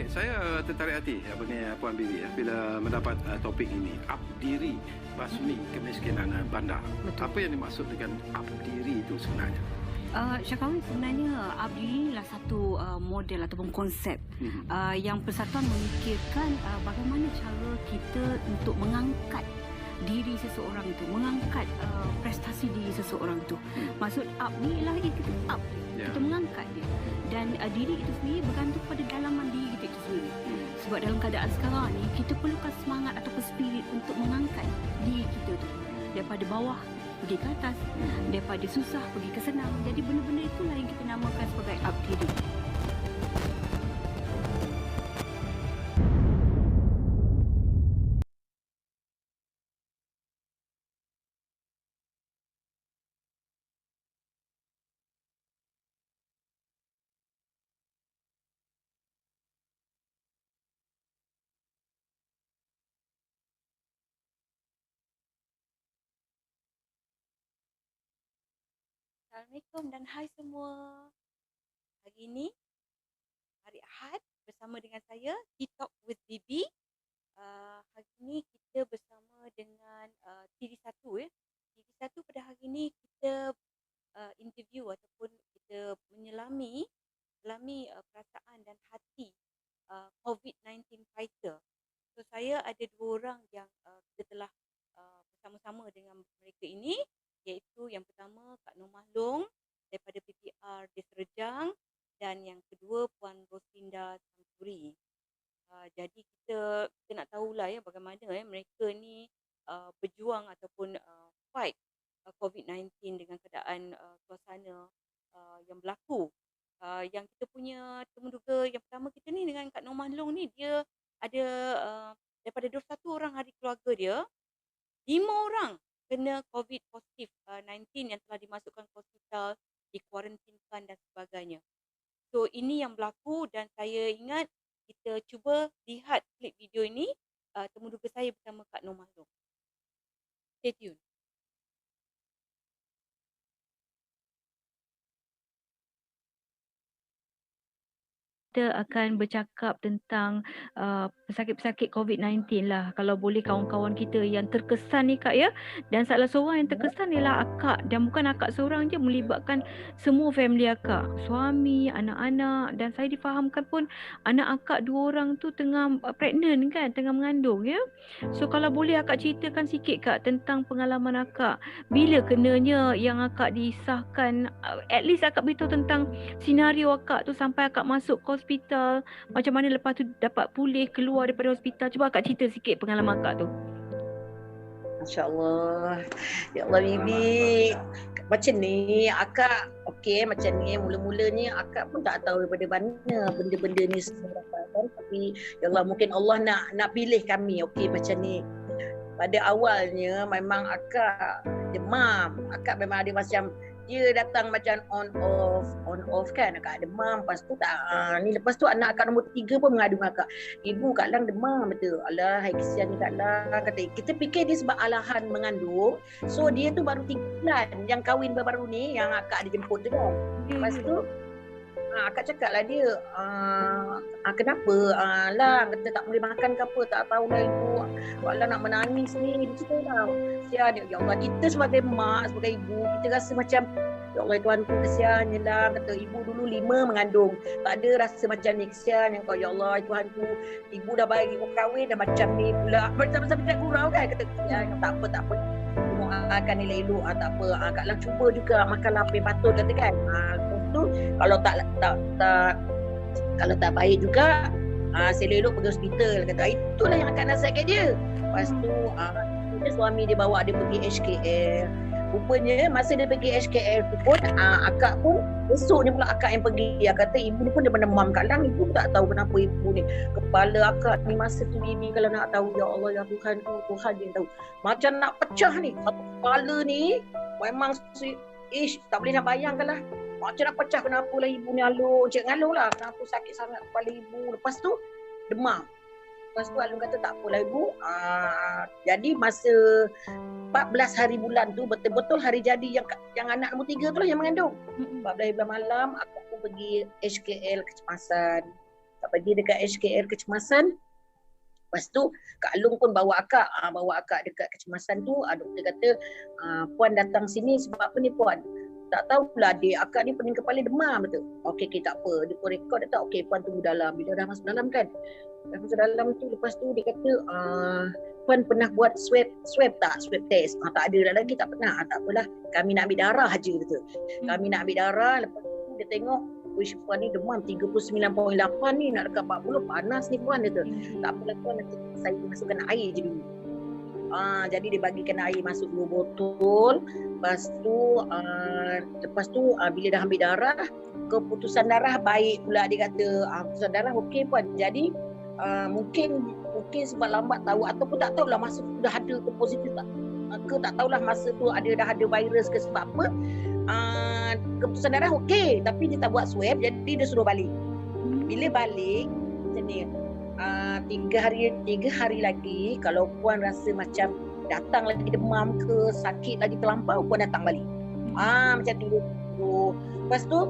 Baik, saya tertarik hati Puan Bibi bila mendapat topik ini, up diri basmi kemiskinan bandar. Betul. Apa yang dimaksud dengan up diri itu sebenarnya? Syakawi, sebenarnya Abdi inilah satu model ataupun konsep yang Persatuan memikirkan bagaimana cara kita untuk mengangkat diri seseorang itu, mengangkat prestasi diri seseorang itu. Maksud up ni ialah kita up, kita mengangkat dia. Dan diri itu sendiri bergantung pada dalaman diri kita itu sendiri. Sebab dalam keadaan sekarang ni, kita perlukan semangat ataupun spirit untuk mengangkat diri kita tu daripada bawah pergi ke atas, daripada susah pergi ke senang. Jadi benda-benda itulah yang kita namakan sebagai up diri. Assalamualaikum dan hai semua. Hari ini, hari Ahad, bersama dengan saya, Tea Talk with Bibi. Hari ini kita bersama dengan TV1 ya. TV1 pada hari ini kita interview ataupun kita menyelami perasaan dan hati COVID-19 fighter. So saya ada dua orang yang kita telah bersama-sama dengan mereka ini, iaitu yang pertama Kak Nur Mahlong daripada PPR Deserejang dan yang kedua Puan Roslinda Samsuri. Jadi kita nak tahulah ya bagaimana mereka ni berjuang ataupun fight COVID-19 dengan keadaan suasana yang berlaku. Yang kita punya temuduga yang pertama kita ni dengan Kak Nur Mahlong ni, dia ada daripada 21 orang ahli keluarga dia, 5 orang kena COVID positif 19 yang telah dimasukkan ke hospital, dikuarantinkan dan sebagainya. So ini yang berlaku dan saya ingat kita cuba lihat klip video ini temuduga saya bersama Kak Nur Mahlong. Stay tune. Kita akan bercakap tentang pesakit-pesakit COVID-19 lah. Kalau boleh kawan-kawan kita yang terkesan ni Kak ya. Dan salah seorang yang terkesan ialah akak. Dan bukan akak seorang je, melibatkan semua family akak. Suami, anak-anak. Dan saya difahamkan pun anak akak 2 orang tu tengah pregnant kan, tengah mengandung ya. So kalau boleh akak ceritakan sikit Kak tentang pengalaman akak. Bila kenanya yang akak disahkan, at least akak beritahu tentang senario akak tu sampai akak masuk ke hospital, macam mana lepas tu dapat pulih keluar daripada hospital. Cuba akak cerita sikit pengalaman akak tu. Masya-Allah. Ya Allah Bibi. Macam ni akak okey macam ni mula-mulanya akak pun tak tahu daripada mana benda-benda ni semua kan, tapi ya Allah mungkin Allah nak pilih kami okey macam ni. Pada awalnya memang akak demam. Akak memang ada macam dia datang macam on off kan, akak demam. Lepas tu lepas tu anak akak nombor 3 pun mengadu dengan akak, ibu Kak Lang demam betul. Alah hai kesian ni Kak Lang, kata kita fikir dia sebab alahan mengandung. So dia tu baru 3 bulan yang kahwin baru-baru ni yang akak dijemput tu kan. Lepas tu akak cakap lah dia kenapa Lang, kata tak boleh makan ke apa, tak tahulah ibu, Lang nak menangis ni, dia cerita tau. Ya Allah, kita sebagai mak, sebagai ibu, kita rasa macam ya Allah Tuhanku kesian je lah. Kata ibu dulu 5 mengandung, tak ada rasa macam ni, kesian yang kau ya Allah Tuhanku, ibu dah bagi kau kahwin dah macam ni pula, macam tak gurau kan. Kata ya tak apa doakan elok-elok, tak apa, Kak Lang cuba juga makan apa yang patut kata kan. Tu kalau tak baik juga selelok pergi hospital kata. Itulah yang akan nasihatkan dia. Lepas tu suami dia bawa dia pergi HKL. Rupanya masa dia pergi HKL tu pun akak pun besoknya pula akak yang pergi. Dia kata ibu ni pun dia demam Kak Lang, ibu tak tahu kenapa ibu ni. Kepala akak ni masa tu Bibi kalau nak tahu ya Allah ya Tuhan tu, Tuhan dia tahu. Macam nak pecah ni. Satu kepala ni memang tak boleh nak bayangkan lah. Macam nak pecah, kenapa lah ibu ni aluh, cik ngaluh lah, kenapa sakit sangat kepala ibu. Lepas tu demam. Lepas tu Alun kata tak apalah ibu. Jadi masa 14 hari bulan tu, betul-betul hari jadi yang anak nombor 3 tu lah yang mengandung. 14 hari bulan malam aku pun pergi HKL kecemasan. Akak pergi dekat HKL Kecemasan. Lepas tu Kak Long pun bawa akak dekat Kecemasan tu. Doktor kata, puan datang sini sebab apa ni puan? Tak tahulah adik akak ni pening kepala demam betul. Okey, tak apa. Dia pun rekod, dia tak okey puan tunggu dalam. Bila dah masuk dalam kan. Dah masuk dalam tu, lepas tu dia kata, puan pernah buat swab tak? Swab test. Tak ada dah lagi, tak pernah. Tak apalah. Kami nak ambil darah aja betul. Kami nak ambil darah, lepas tu dia tengok, wish puan ni demam 39.8 ni, nak dekat 40, panas ni puan dia tu. Tak apalah puan, nanti saya masukkan air je dulu. Jadi dia bagikan air masuk 2 botol. Lepas tu bila dah ambil darah, keputusan darah baik pula dia kata. Keputusan darah okey puan. Jadi mungkin sebab lambat tahu ataupun tak tahulah masa tu dah ada ke positif tak tahulah masa tu dah ada virus ke sebab apa. Keputusan darah okey tapi dia tak buat swab, jadi dia suruh balik. Bila balik macam ni, 3 hari lagi kalau puan rasa macam datang lagi demam ke sakit lagi terlampau, puan datang balik. Macam tu. Lepas tu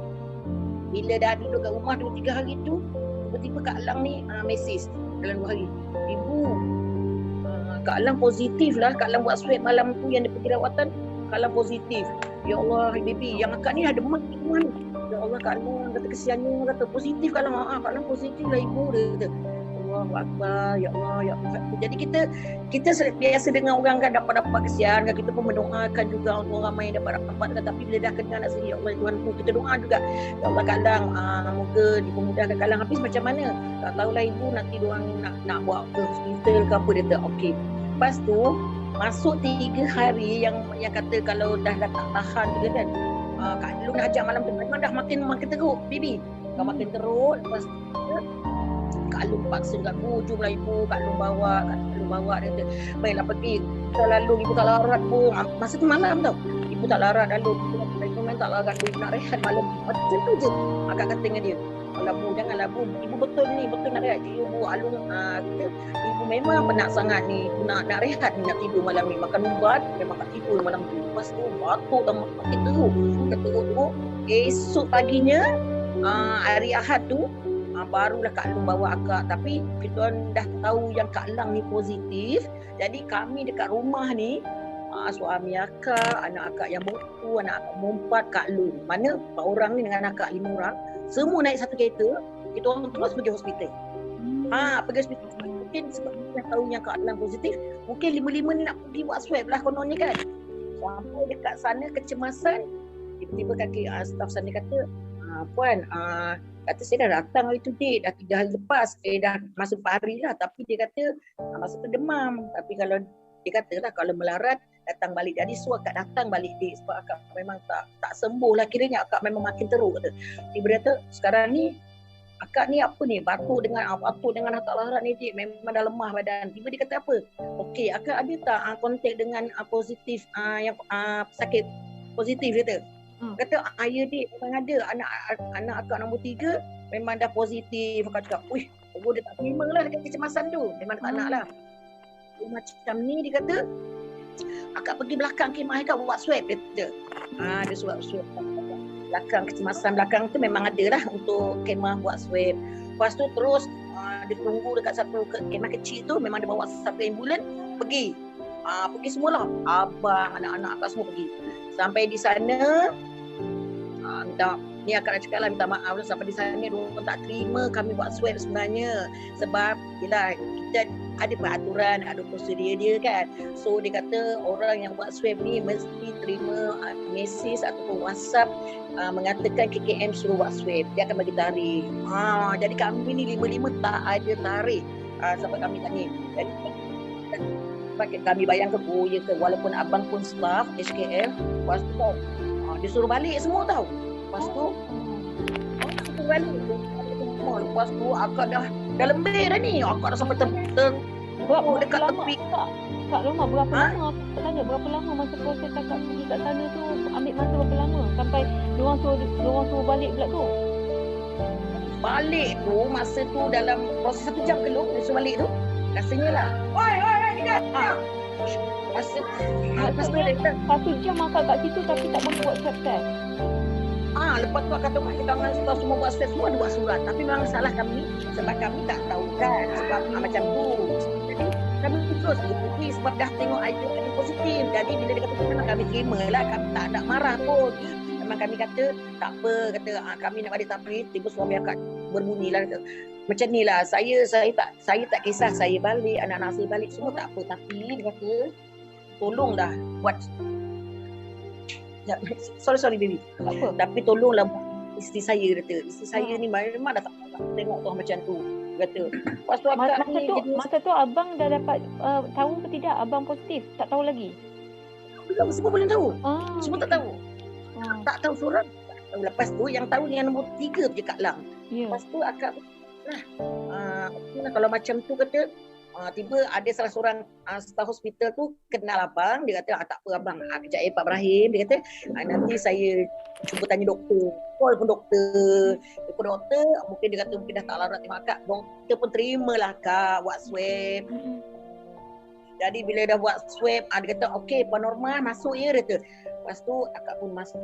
bila dah duduk kat rumah 2-3 hari tu, tiba-tiba Kak Lang ni mesej dalam 2 hari, ibu Kak Lang positif lah. Kak Lang buat swab malam tu yang dia pergi rawatan, Kak Lang positif. Ya Allah baby, yang akak ni ada demam. Ya Allah Kak Lang kata kesiannya, kata positif Kak Lang. Kak Lang positif lah ibu, dia kata. Allahu Akbar, ya Allah, ya Allah. Jadi kita biasa dengan orang kan dapat kesian kan, kita pun mendoakan juga untuk ramai yang dapat kan, tapi bila dah kena nak sendiri, ya Allah Tuhanku, kita doa juga. Ya Allah Kak Lang, moga dipermudahkan Kak Lang. Habis macam mana? Tak tahulah ibu, nanti diorang nak bawa ke hospital ke apa, dia kata okey. Lepas tu masuk 3 hari yang kata kalau dah tak tahan juga kan. Kak Long dah ajak malam tu memang dah makin teruk, baby. Dah makin teruk. Lepas tu Kak Long paksa dekat hujung lah ibu, Kak Long bawa dia kata, baiklah pergi. Kita lalu ibu tak larat pun. Masa tu malam tau. Ibu tak larat lalu. Ibu main tak larat, ibu nak rehat malam. Macam tu je. Akak kata dengan dia, alah bu, janganlah bu. Ibu betul nak rehat. Ibu Alung kata, ibu memang penat sangat ni. Ibu nak rehat ni, nak tidur malam ni. Makan ubat, memang tak tidur malam tu. Lepas tu batuk dan makin teruk. Esok paginya, hari Ahad tu, barulah Kak Long bawa akak. Tapi kita dah tahu yang Kak Lang ni positif. Jadi kami dekat rumah ni, suami akak, anak akak yang bertu, anak akak berempat, Kak Long. Mana 4 orang ni dengan akak 5 orang, semua naik satu kereta. Kita orang terus pergi hospital. Pergi hospital. Mungkin sebab kita dah tahu yang Kak Lang positif, mungkin 5-5 ni nak pergi buat swab lah kononnya kan. Sampai dekat sana Kecemasan, tiba-tiba kaki staf sana kata, puan, kata saya dah datang hari tu dek, dah 3 hari lepas, dah masa 4 hari lah, tapi dia kata masa tu demam, tapi kalau dia kata lah kalau melarat datang balik, jadi suruh akak datang balik dek sebab akak memang tak sembuh lah, kiranya akak memang makin teruk kata. Tiba dia kata sekarang ni akak ni apa ni, batuk dengan tak larat ni dek, memang dah lemah badan. Tiba dia kata apa, okey akak ada tak kontak dengan positif yang sakit positif dia kata. Kata, ya dik, memang ada. Anak akak nombor 3 memang dah positif. Akak cakap, dia tak terima lah dekat Kecemasan tu. Memang tak nak lah. Macam ni dia kata, akak pergi belakang kemah akak buat swab. Dia kata, dia swab. Belakang Kecemasan, belakang tu memang ada lah untuk kemah buat swab. Lepas tu terus, dia tunggu dekat satu kemah kecil tu. Memang dia bawa satu ambulan, pergi. Pergi semualah. Abang, anak-anak akak semua pergi. Sampai di sana, ni akak nak cakap lah, minta maaf lah, sampai di sana diorang tak terima kami buat swab sebenarnya. Sebab yelah, kita ada peraturan, ada prosedur dia kan. So dia kata orang yang buat swab ni mesti terima mesej ataupun WhatsApp mengatakan KKM suruh buat swab, dia akan bagi tarikh. Jadi kami ni 5-5 tak ada tarikh sampai kami tak ni. Jadi kami bayangkan, ya ke, walaupun abang pun staff HKM, lepas tu tau, dia suruh balik semua tau. Lepas tu suruh balik semua. Lepas tu akak dah lembir dah ni. Akak dah sampai dekat tepi. Kak Loma berapa lama? Aku tanya berapa lama masa proses akak pergi kat sana tu, ambil masa berapa lama sampai diorang suruh balik pula tu? Balik tu masa tu dalam proses 1 jam ke lu dia suruh balik tu. Rasanya lah. Maksudnya 1 jam akak kat situ tapi tak boleh buat swab test. Lepas tu akak tengok tangan kita semua buat swab, semua ada buat surat. Tapi memang salah kami sebab kami tak tahu kan sebab macam tu. Jadi kami terus ikuti sebab dah tengok idea kami positif. Jadi bila dia kata tu memang kami terima lah, kami tak nak marah pun. Memang kami kata tak apa, kata kami nak balik, tapi tiba suami akak berbunyi lah kata, macam ni lah, saya tak kisah saya balik, anak-anak saya balik semua tak apa, tapi dia kata tolonglah buat sorry baby, Apa? tapi tolonglah buat isteri saya, kata isteri saya ni memang dah tak tengok tuan macam tu, kata. Lepas tu akak ni Masa tu abang dah dapat tahu ke tidak abang positif? Tak tahu lagi? belum, semua boleh tahu, Ah, semua tak tahu. Ah, Tak tahu surat. Lepas tu yang tahu yang nombor 3 je Kak Lang. ya. Lepas tu akak kalau macam tu kata tiba ada salah seorang staf hospital tu kenal abang, dia kata tak apa abang, kejap Pak Ibrahim, dia kata nanti saya cuba tanya doktor. Call pun doktor. Mungkin dia kata mungkin dah tak larat terima akak. Doktor pun terimalah Kak buat swab. Jadi bila dah buat swab, dia kata okey, normal masuk ya, dia kata. Lepas tu akak pun masuk.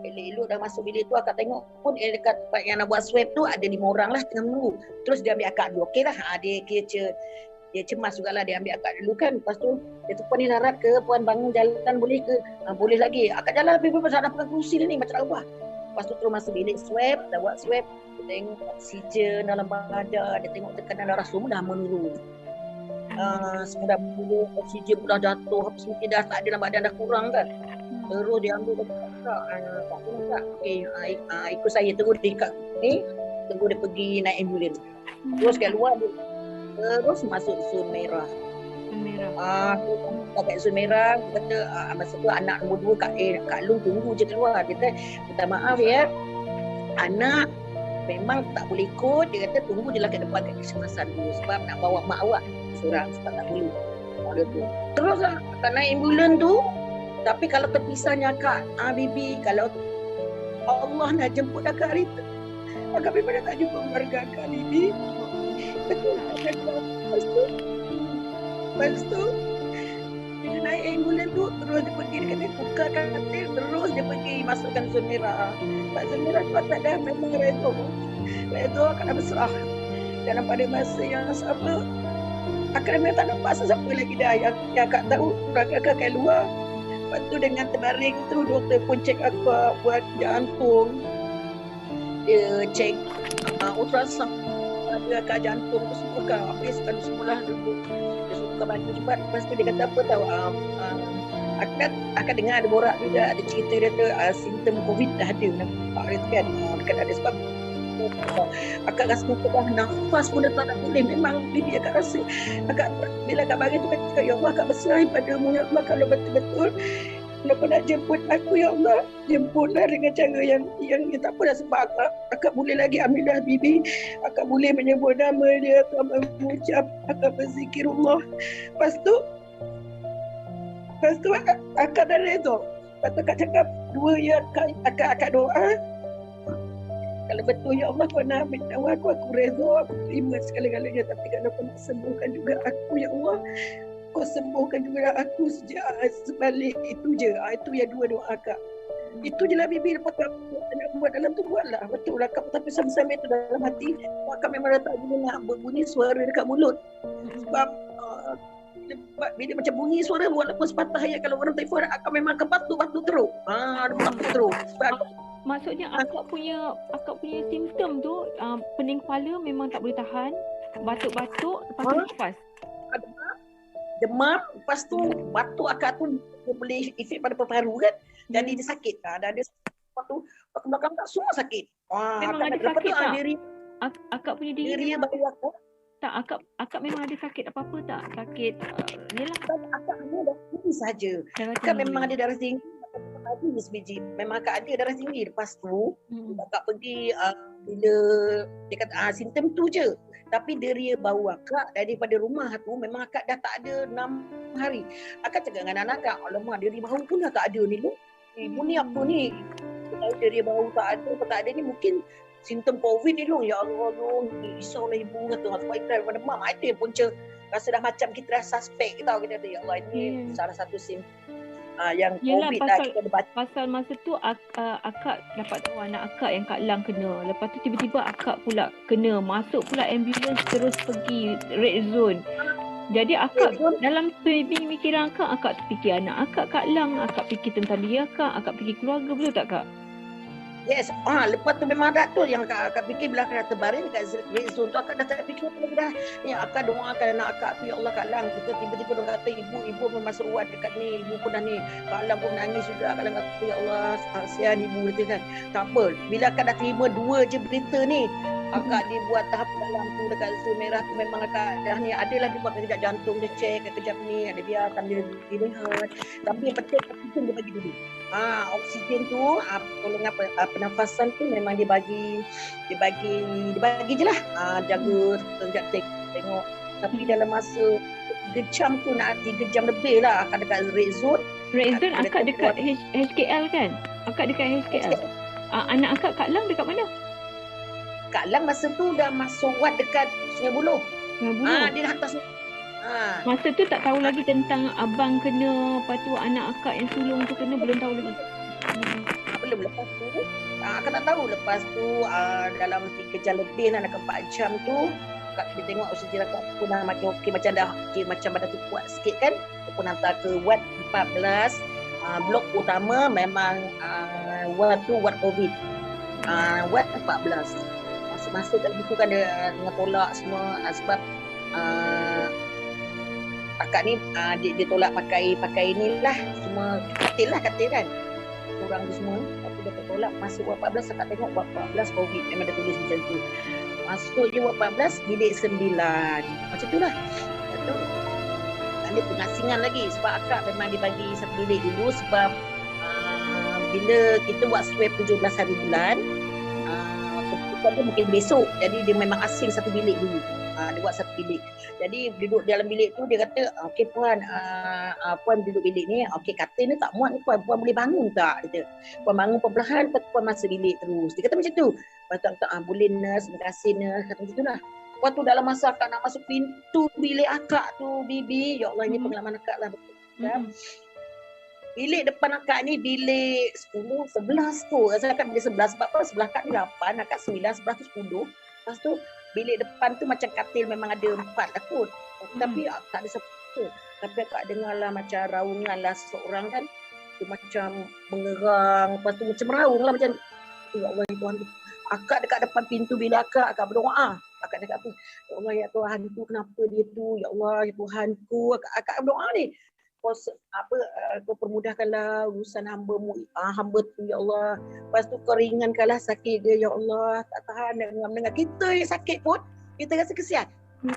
Elok-elok dah masuk bilik tu, akak tengok pun dekat tempat yang nak buat swab tu ada 5 orang lah tengah menunggu. Terus dia ambil akak dulu. Okey lah, dia cemas jugalah, dia ambil akak dulu kan. Lepas tu dia tu puan ni larat ke, puan bangun jalan boleh ke? Boleh lagi. Akak jalan lebih bebas, nak pegang kerusi ni macam apa. Lepas tu terus masuk bilik swab, dah buat swab. Dia tengok oksigen dalam badan, dia tengok tekanan darah semua dah menurun. Semua dah menurun, oksigen pun dah jatuh, apa semua dah tak ada dalam badan, dah kurang kan. Terus dia ambil tak, okey, ikut saya, terus dia ikat ni, terus dia pergi naik ambulans. Terus kat luar dia terus masuk zon merah. Kat zon merah, dia kata masa tu anak nombor 2 Kak Long tunggu je keluar. Dia kata minta maaf ya, anak memang tak boleh ikut. Dia kata tunggu je lah kat depan kat kesempatan dulu sebab nak bawa mak awak seorang sebab tak boleh. Terus lah kat naik ambulans tu. Tapi kalau terpisahnya Kak Bibi, kalau Allah nak jemput akak hari tu, akak memang dah tak jumpa keluarga Kak Bibi. Betul. Lepas tu bila naik ambulans tu, terus dia pergi, dia kata buka katil, terus dia pergi masukkan zon merah. Pak zon merah tu tak ada, memang redo akak dah berserah. Dan pada masa yang sama, akak memang tak nampak sesiapa lagi dah yang akak tahu keluarga akak kat luar. Lepas tu dengan terbaring tu, doktor pun cek akak buat jantung. Dia cek ultrasound, ada akak jantung tu semua kan. Habis kan semualah duduk. Dia suka bantu cepat. Lepas tu dia kata apa tahu, akak dengar ada borak juga, ada cerita dia tu simptom COVID dah ada. Nampak dia tu kan, dekat ada sebab akak rasa muka dah nafas pun dah tak nak boleh. Memang bibi akak rasa, akak bila akak bagi tu kata ya Allah, akak berserah padamu ya Allah, kalau betul-betul kenapa nak jemput aku ya Allah, jemputlah dengan cara yang tak apa dah sebab akak boleh lagi ambil dah bibi, akak boleh menyebut nama dia, akak mengucap, akak berzikirullah. Lepas tu akak dah redha. Lepas tu akak cakap 2 ya, akak doa, kalau betul ya Allah kau nak ambil nyawa aku redha, aku terima segala-galanya. Tapi kalau kau nak sembuhkan juga aku ya Allah, kau sembuhkan juga aku sebalik itu je. Itu yang 2 doa akak. Itu je lah bibi. Lepas tu nak buat dalam tu buatlah. Betul lah akak, tapi sambil-sambil tu dalam hati akak memang dah tak boleh nak berbunyi suara dekat mulut. Sebab bila macam bunyi suara walaupun sepatah ayat, kalau orang telefon akak memang akan batuk teruk. Batuk teruk. Sebab Maksudnya akak punya simptom tu pening kepala memang tak boleh tahan, batuk-batuk, lepas tu nafas. Demam, lepas tu batuk akak tu boleh efek pada paru-paru kan. Jadi dia sakit. Ada lepas tu belakang tak semua sakit. Memang ada sakit tak? Akak punya diri bagi aku. Tak, akak memang ada sakit apa-apa tak? Sakit yalah. Akak hanya dah tinggi saja. Akak memang ada darah tinggi. SBG. Memang akak ada darah tinggi. Lepas tu akak pergi bila dia kata simptom tu je. Tapi deria bau akak daripada rumah tu memang akak dah tak ada 6 hari. Akak cakap dengan anak akak, alamak deria bau pun dah tak ada ni lu. Ibu ni apa ni? Kalau deria bau tak ada ni mungkin simptom COVID ni lu. Ya Allah lu, risaulah ibu kata. Sebab itu daripada mak ada punca rasa dah macam kita dah suspek tau. Kita kata ya Allah ini salah satu simptom yang Yelah, COVID pasal- kita ada baca. Pasal masa tu akak dapat tahu anak akak yang Kak Lang kena. Lepas tu tiba-tiba akak pula kena. Masuk pula ambulans terus pergi red zone. Jadi akak Red zone. dalam pemikiran akak fikir anak akak Kak Lang, akak fikir tentang diri akak fikir keluarga, betul tak Kak? Yes, lepas tu memang ada tu yang akak fikir bila akak dah terbaring dekat red zone tu, akak dah tak fikir lagi dah. Ni akak doakan anak akak tu, ya Allah Kak Lang, kita tiba-tiba dia kata ibu pun masuk ruat dekat ni, ibu pun dah ni, Kak Lang pun menangis juga, Kak Lang kata ya Allah kasihan ibu gitu kan. Tak apa, bila akak dah terima 2 je berita ni, akak dibuat tahap dalam tu dekat zon merah tu, memang akak dah ni, adalah dia buat kejap jantung dia check, kejap ni ada biarkan dia dilihat. Tapi yang penting oksigen dia bagi dulu. Oksigen tu pertolongan pernafasan tu memang dia bagi je lah. Jaga tengok. Tapi dalam masa 3 jam tu, nak 3 jam lebih lah akak dekat red zone. Red zone Akak akak dekat dekat HKL kan? Akak dekat HKL. Anak akak Kak Lang dekat mana? Kak Lang masa tu dah masuk wad dekat Sungai Buloh. Buloh. Dia dah atas. Masa tu tak tahu lagi tentang abang kena, lepas tu anak akak yang sulung tu kena, belum tahu lagi. Belum lepas tu. Akak tak tahu lepas tu dalam 3 jam lebih nak 4 jam tu, akak dia tengok oksigen akak pun dah makin okey, macam dah okey, macam badan tu kuat sikit kan. Dia pun hantar ke ward 14. Blok utama memang ward tu ward COVID. Ward 14. Masa-masa kat situ kan dia dengan tolak semua sebab akak ni dia tolak pakai ni lah, semua katil kan. Orang tu semua, tapi dia tolak masuk ward 14. Akak tengok ward 14 COVID, memang dia tulis macam tu. Masuk je ward 14, bilik 9. Macam tu lah. Lepas tu ada pengasingan lagi sebab akak memang dibagi satu bilik dulu sebab bila kita buat swab 17 hari bulan, keputusan dia mungkin besok, jadi dia memang asing satu bilik dulu. Dia buat satu bilik. Jadi duduk dalam bilik tu, dia kata, okey puan, puan duduk bilik ni, okey katil ni tak muat ni puan boleh bangun tak? Dia puan bangun perlahan, puan masuk bilik terus. Dia kata macam tu. Lepas tu kata, boleh nurse, terima kasih nurse, kata macam tu lah. Lepas tu dalam masa akak nak masuk pintu bilik akak tu, Bibi, ya Allah ini pengalaman akak lah. Betul. Bilik depan akak ni bilik 10, 11 tu. Saya akak bilik 11 sebab apa? Sebelah akak ni 8, akak 9, sebelah tu 10. Lepas tu bilik depan tu macam katil memang ada 4 lah kot. Tapi tak ada siapa. Tapi akak dengar lah macam raungan lah seseorang kan. Dia macam mengerang. Lepas tu macam meraung lah macam, ya Allah ya Tuhan. Akak dekat depan pintu bilik akak berdoa. Akak cakap apa? Ya Allah ya Tuhan tu kenapa dia tu? Ya Allah ya Tuhanku. Akak berdoa ni. Kau permudahkanlah urusan hamba tu ya Allah. Lepas tu kau ringankanlah sakit dia ya Allah. Tak tahan dengar kita yang sakit pun kita rasa kesian.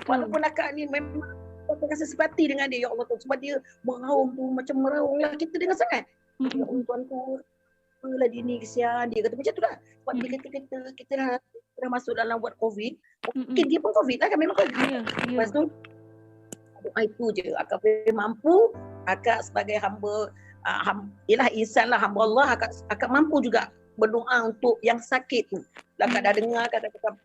Walaupun akak ni memang kita rasa simpati dengan dia ya Allah tu, sebab dia meraung tu macam meraung lah, kita dengar sangat. Ya Allah Tuanku, apalah dia ni kesian, dia kata macam tu lah. Sebab bila kita dah masuk dalam ward COVID, mungkin dia pun COVID lah kan, memang COVID. Lepas tu itu je, akak boleh mampu, akak sebagai hamba, ialah insan lah, hamba Allah, akak mampu juga berdoa untuk yang sakit tu. Akak dah dengar kata-kata,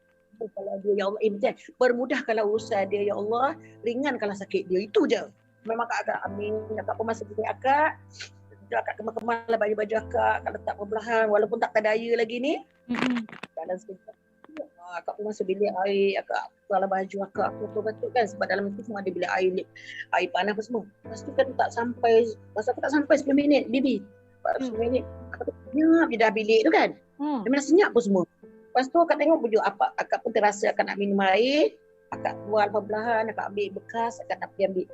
kalau dia ya Allah, permudahkanlah urusan dia ya Allah, ringankanlah sakit dia, itu je. Memang akak amin, akak pun masuk bilik akak kemar-kemar lah baju-baju akak letak perbelahan, walaupun tak terdaya lagi ni. Dalam sekejap akak pun masuk bilik air, akak tukar baju akak, betul-betul kan, sebab dalam itu semua ada bilik air panas apa semua. Lepas tu kan tak sampai 10 minit, Bibi. 10 minit, akak senyap je dah bilik tu kan. Memang senyap pun semua. Lepas tu akak tengok baju apa, akak pun terasa akak nak minum air, akak keluar perbelahan, akak ambil bekas, akak nak pergi ambil.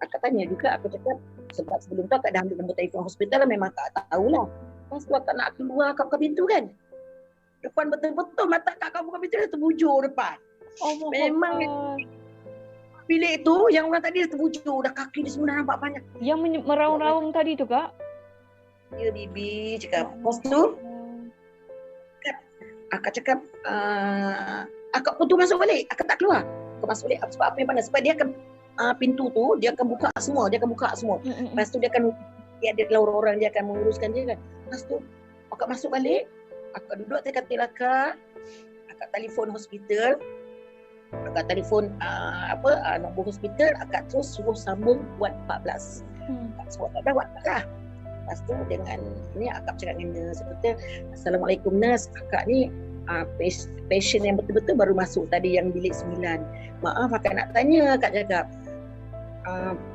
Akak tanya juga, aku cakap, sebab sebelum tu akak dah ambil nombor telefon hospital lah, memang akak tahulah. Lepas tu akak nak keluar, akak buka pintu kan. Depan betul-betul mata akak buka pintu, dia terbujur depan. Memang bilik tu yang orang tadi dia terbujur, dah kaki dia semua dah nampak banyak. Yang meraung-raung tadi tu kak? Ya Bibi cakap. Lepas tu akak cakap, akak pun tu masuk balik, akak tak keluar. Akak masuk balik sebab apa yang panas? Sebab dia akan pintu tu dia akan buka semua, Lepas tu dia ada orang-orang dia akan menguruskan dia kan. Lepas tu akak masuk balik, akak duduk atas katil akak telefon hospital, akak telefon nombor hospital, akak terus suruh sambung ward 14. Akak suruh ward 14 lah. Lepas tu dengan ni akak cakap dengan nurse, kata, Assalamualaikum nurse, akak ni patient yang betul-betul baru masuk tadi yang bilik 9. Maaf akak nak tanya, akak cakap,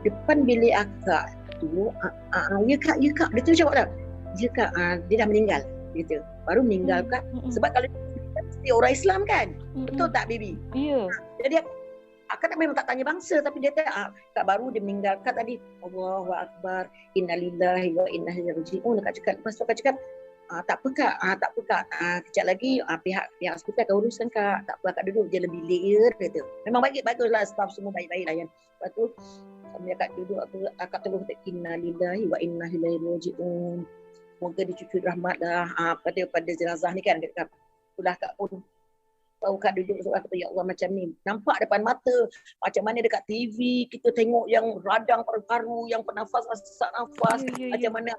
depan bilik akak tu, ya kak, dia tu jawab tak? Ya kak, dia dah meninggal, gitu. Baru meninggal kak. Sebab kalau dia mesti orang Islam kan, betul tak baby? Ya. Jadi akak memang tak tanya bangsa, tapi dia kata kak baru dia meninggal kak tadi. Allahu Akbar, innalillahi wa inna ilaihi raji'un. Akak cakap, lepas tu akak cakap, tak apa kak, kejap lagi pihak hospital akan uruskan kak. Tak apa, akak duduk je lebih bilik ya, kata. Memang baguslah, staff semua baik-baik lah kan. Lepas tu sambil akak duduk, akak terus kata innalillahi wa inna ilaihi raji'un. Semoga dicucur rahmat dah pada jenazah ni kan. Dekat itulah akak pun tahu kak duduk seorang kata, ya Allah macam ni. Nampak depan mata macam mana dekat TV kita tengok yang radang paru-paru, yang penafas, sesak nafas, macam mana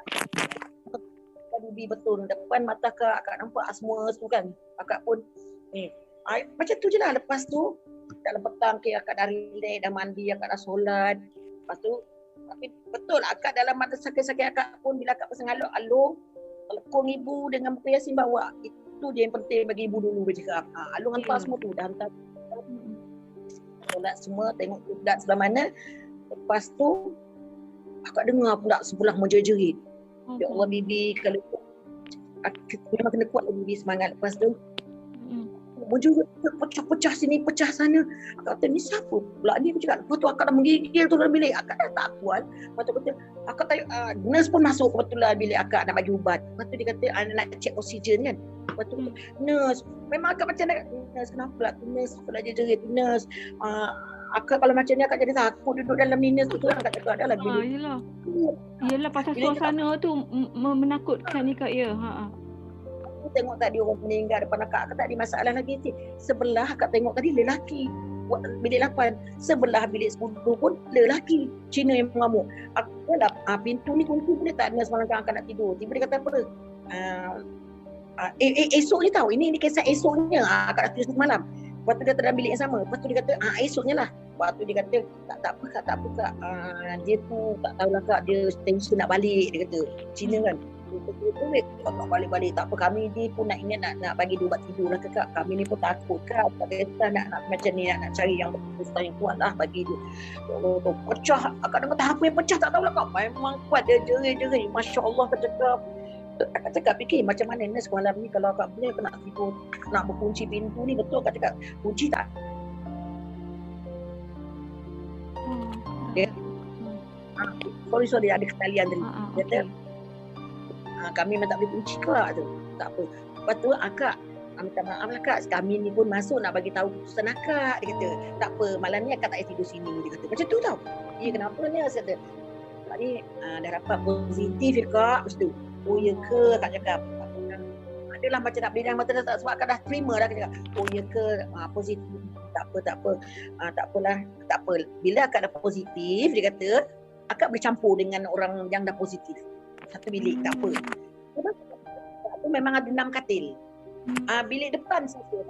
Bibi betul depan mata akak nampak semua kan. Akak pun macam tu je lah. Lepas tu dalam petang akak dah relax, dah mandi, akak dah solat. Lepas tu tapi betul akak dalam mata sakit-sakit akak pun bila akak pasang alung telekong ibu dengan buku Yasin bawa. Itu je yang penting bagi ibu dulu bercakap. Alung hantar semua tu dah hantar. Solat semua, tengok budak sebelah mana. Lepas tu akak dengar pula sebelah menjerit. Ya Allah Bibi, kalau memang kena kuat Bibi semangat. Lepas tu menjerit pecah-pecah sini, pecah sana. Akak kata ni siapa pula ni? Aku cakap, lepas tu akak dah menggigil tu dalam bilik. Akak dah tak kuat. Lepas tu kata, akak tanya, nurse pun masuk kebetulan bilik akak nak bagi ubat. Lepas tu dia kata, nak cek oksigen kan. Lepas tu nurse, memang akak macam nurse kenapa pula tu nurse, aku dah jerit nurse. Akak kalau macam ni akak jadi takut duduk dalam ni nurse tu kan. Akak cakap dah lah bilik. Yelah pasal suasana tu menakutkan ni kak ya. Aku tengok tadi orang meninggal depan akak tak ada masalah lagi. Sebelah akak tengok tadi lelaki. Bilik 8. Sebelah bilik 10 pun lelaki. Cina yang mengamuk. Aku lah pintu ni kunci boleh tak dengar semalam akak nak tidur. Tiba dia kata apa? Esok ni tahu. Ini kisah esoknya. Akak dah tulis semalam. Lepas tu dia dalam bilik yang sama. Lepas tu dia kata esoknya lah. Lepas tu dia kata tak apa kak. Dia tu tak tahulah kak. Dia tension nak balik. Dia kata Cina kan. Kakak balik-balik tak apa, kami ni pun nak ingat nak bagi dia ubat tidur lah kakak. Kami ni pun takut kak, kita nak macam ni nak cari yang betul yang kuat lah bagi dia. Allah tu pecah, akak dengar tahap yang pecah tak tahulah kak. Memang kuat dia jerit. Masya Allah akak cakap fikir macam mana nurse malam ni kalau akak boleh nak tidur, nak berkunci pintu ni betul akak cakap kunci tak? Sorry ada kesalahan tadi. Dia kata kami memang tak boleh kunci kak tu. Tak apa. Lepas tu akak minta maaf lah kak, kami ni pun masuk nak bagi tahu keputusan akak. Dia kata tak apa, malam ni akak tak payah tidur sini. Dia kata macam tu tau. Ya kenapa ni? Saya kata kak ni dah dapat positif ya kak. Lepas tu oh ya ke akak cakap. Adalah macam nak berdang mata tak sebab akak dah terima dah. Akak cakap oh ya ke positif. Tak apa. Tak apa. Bila akak dah positif dia kata akak boleh campur dengan orang yang dah positif. Satu bilik tak apa. Itu memang ada 6 katil. Bilik depan saja.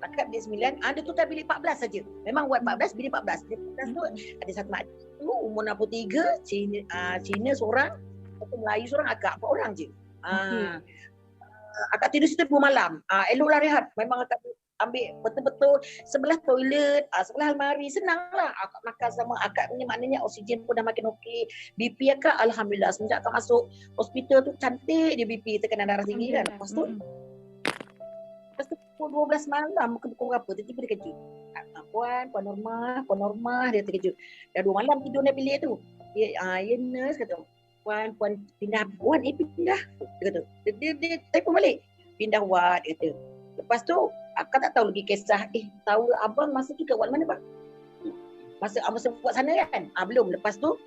Akak bilik 9, ada total bilik 14 saja. Memang ward 14, bilik 14. Bilik 14 tu ada satu makcik tu umur 63, Cina seorang, satu Melayu seorang, akak 4 orang je. Akak tidur situ 2 malam. Eloklah rehat. Memang akak ambil betul-betul sebelah toilet, sebelah almari, senanglah akak makan sama akak ni, maknanya oksigen pun dah makin okey. BP akak alhamdulillah semenjak akak masuk hospital tu cantik dia BP, tekanan darah tinggi kan. Lepas tu pukul 12 malam pukul berapa tiba-tiba dia kejut. Puan Norma dia terkejut. Dah 2 malam tidur dalam bilik tu. Ya nurse kata puan pindah pindah. Dia kata dia telefon balik. Pindah ward dia kata. Lepas tu akak tak tahu lagi kisah. Tahu abang masa tu kat wad mana bang? Masa buat sana kan? Belum. Lepas tu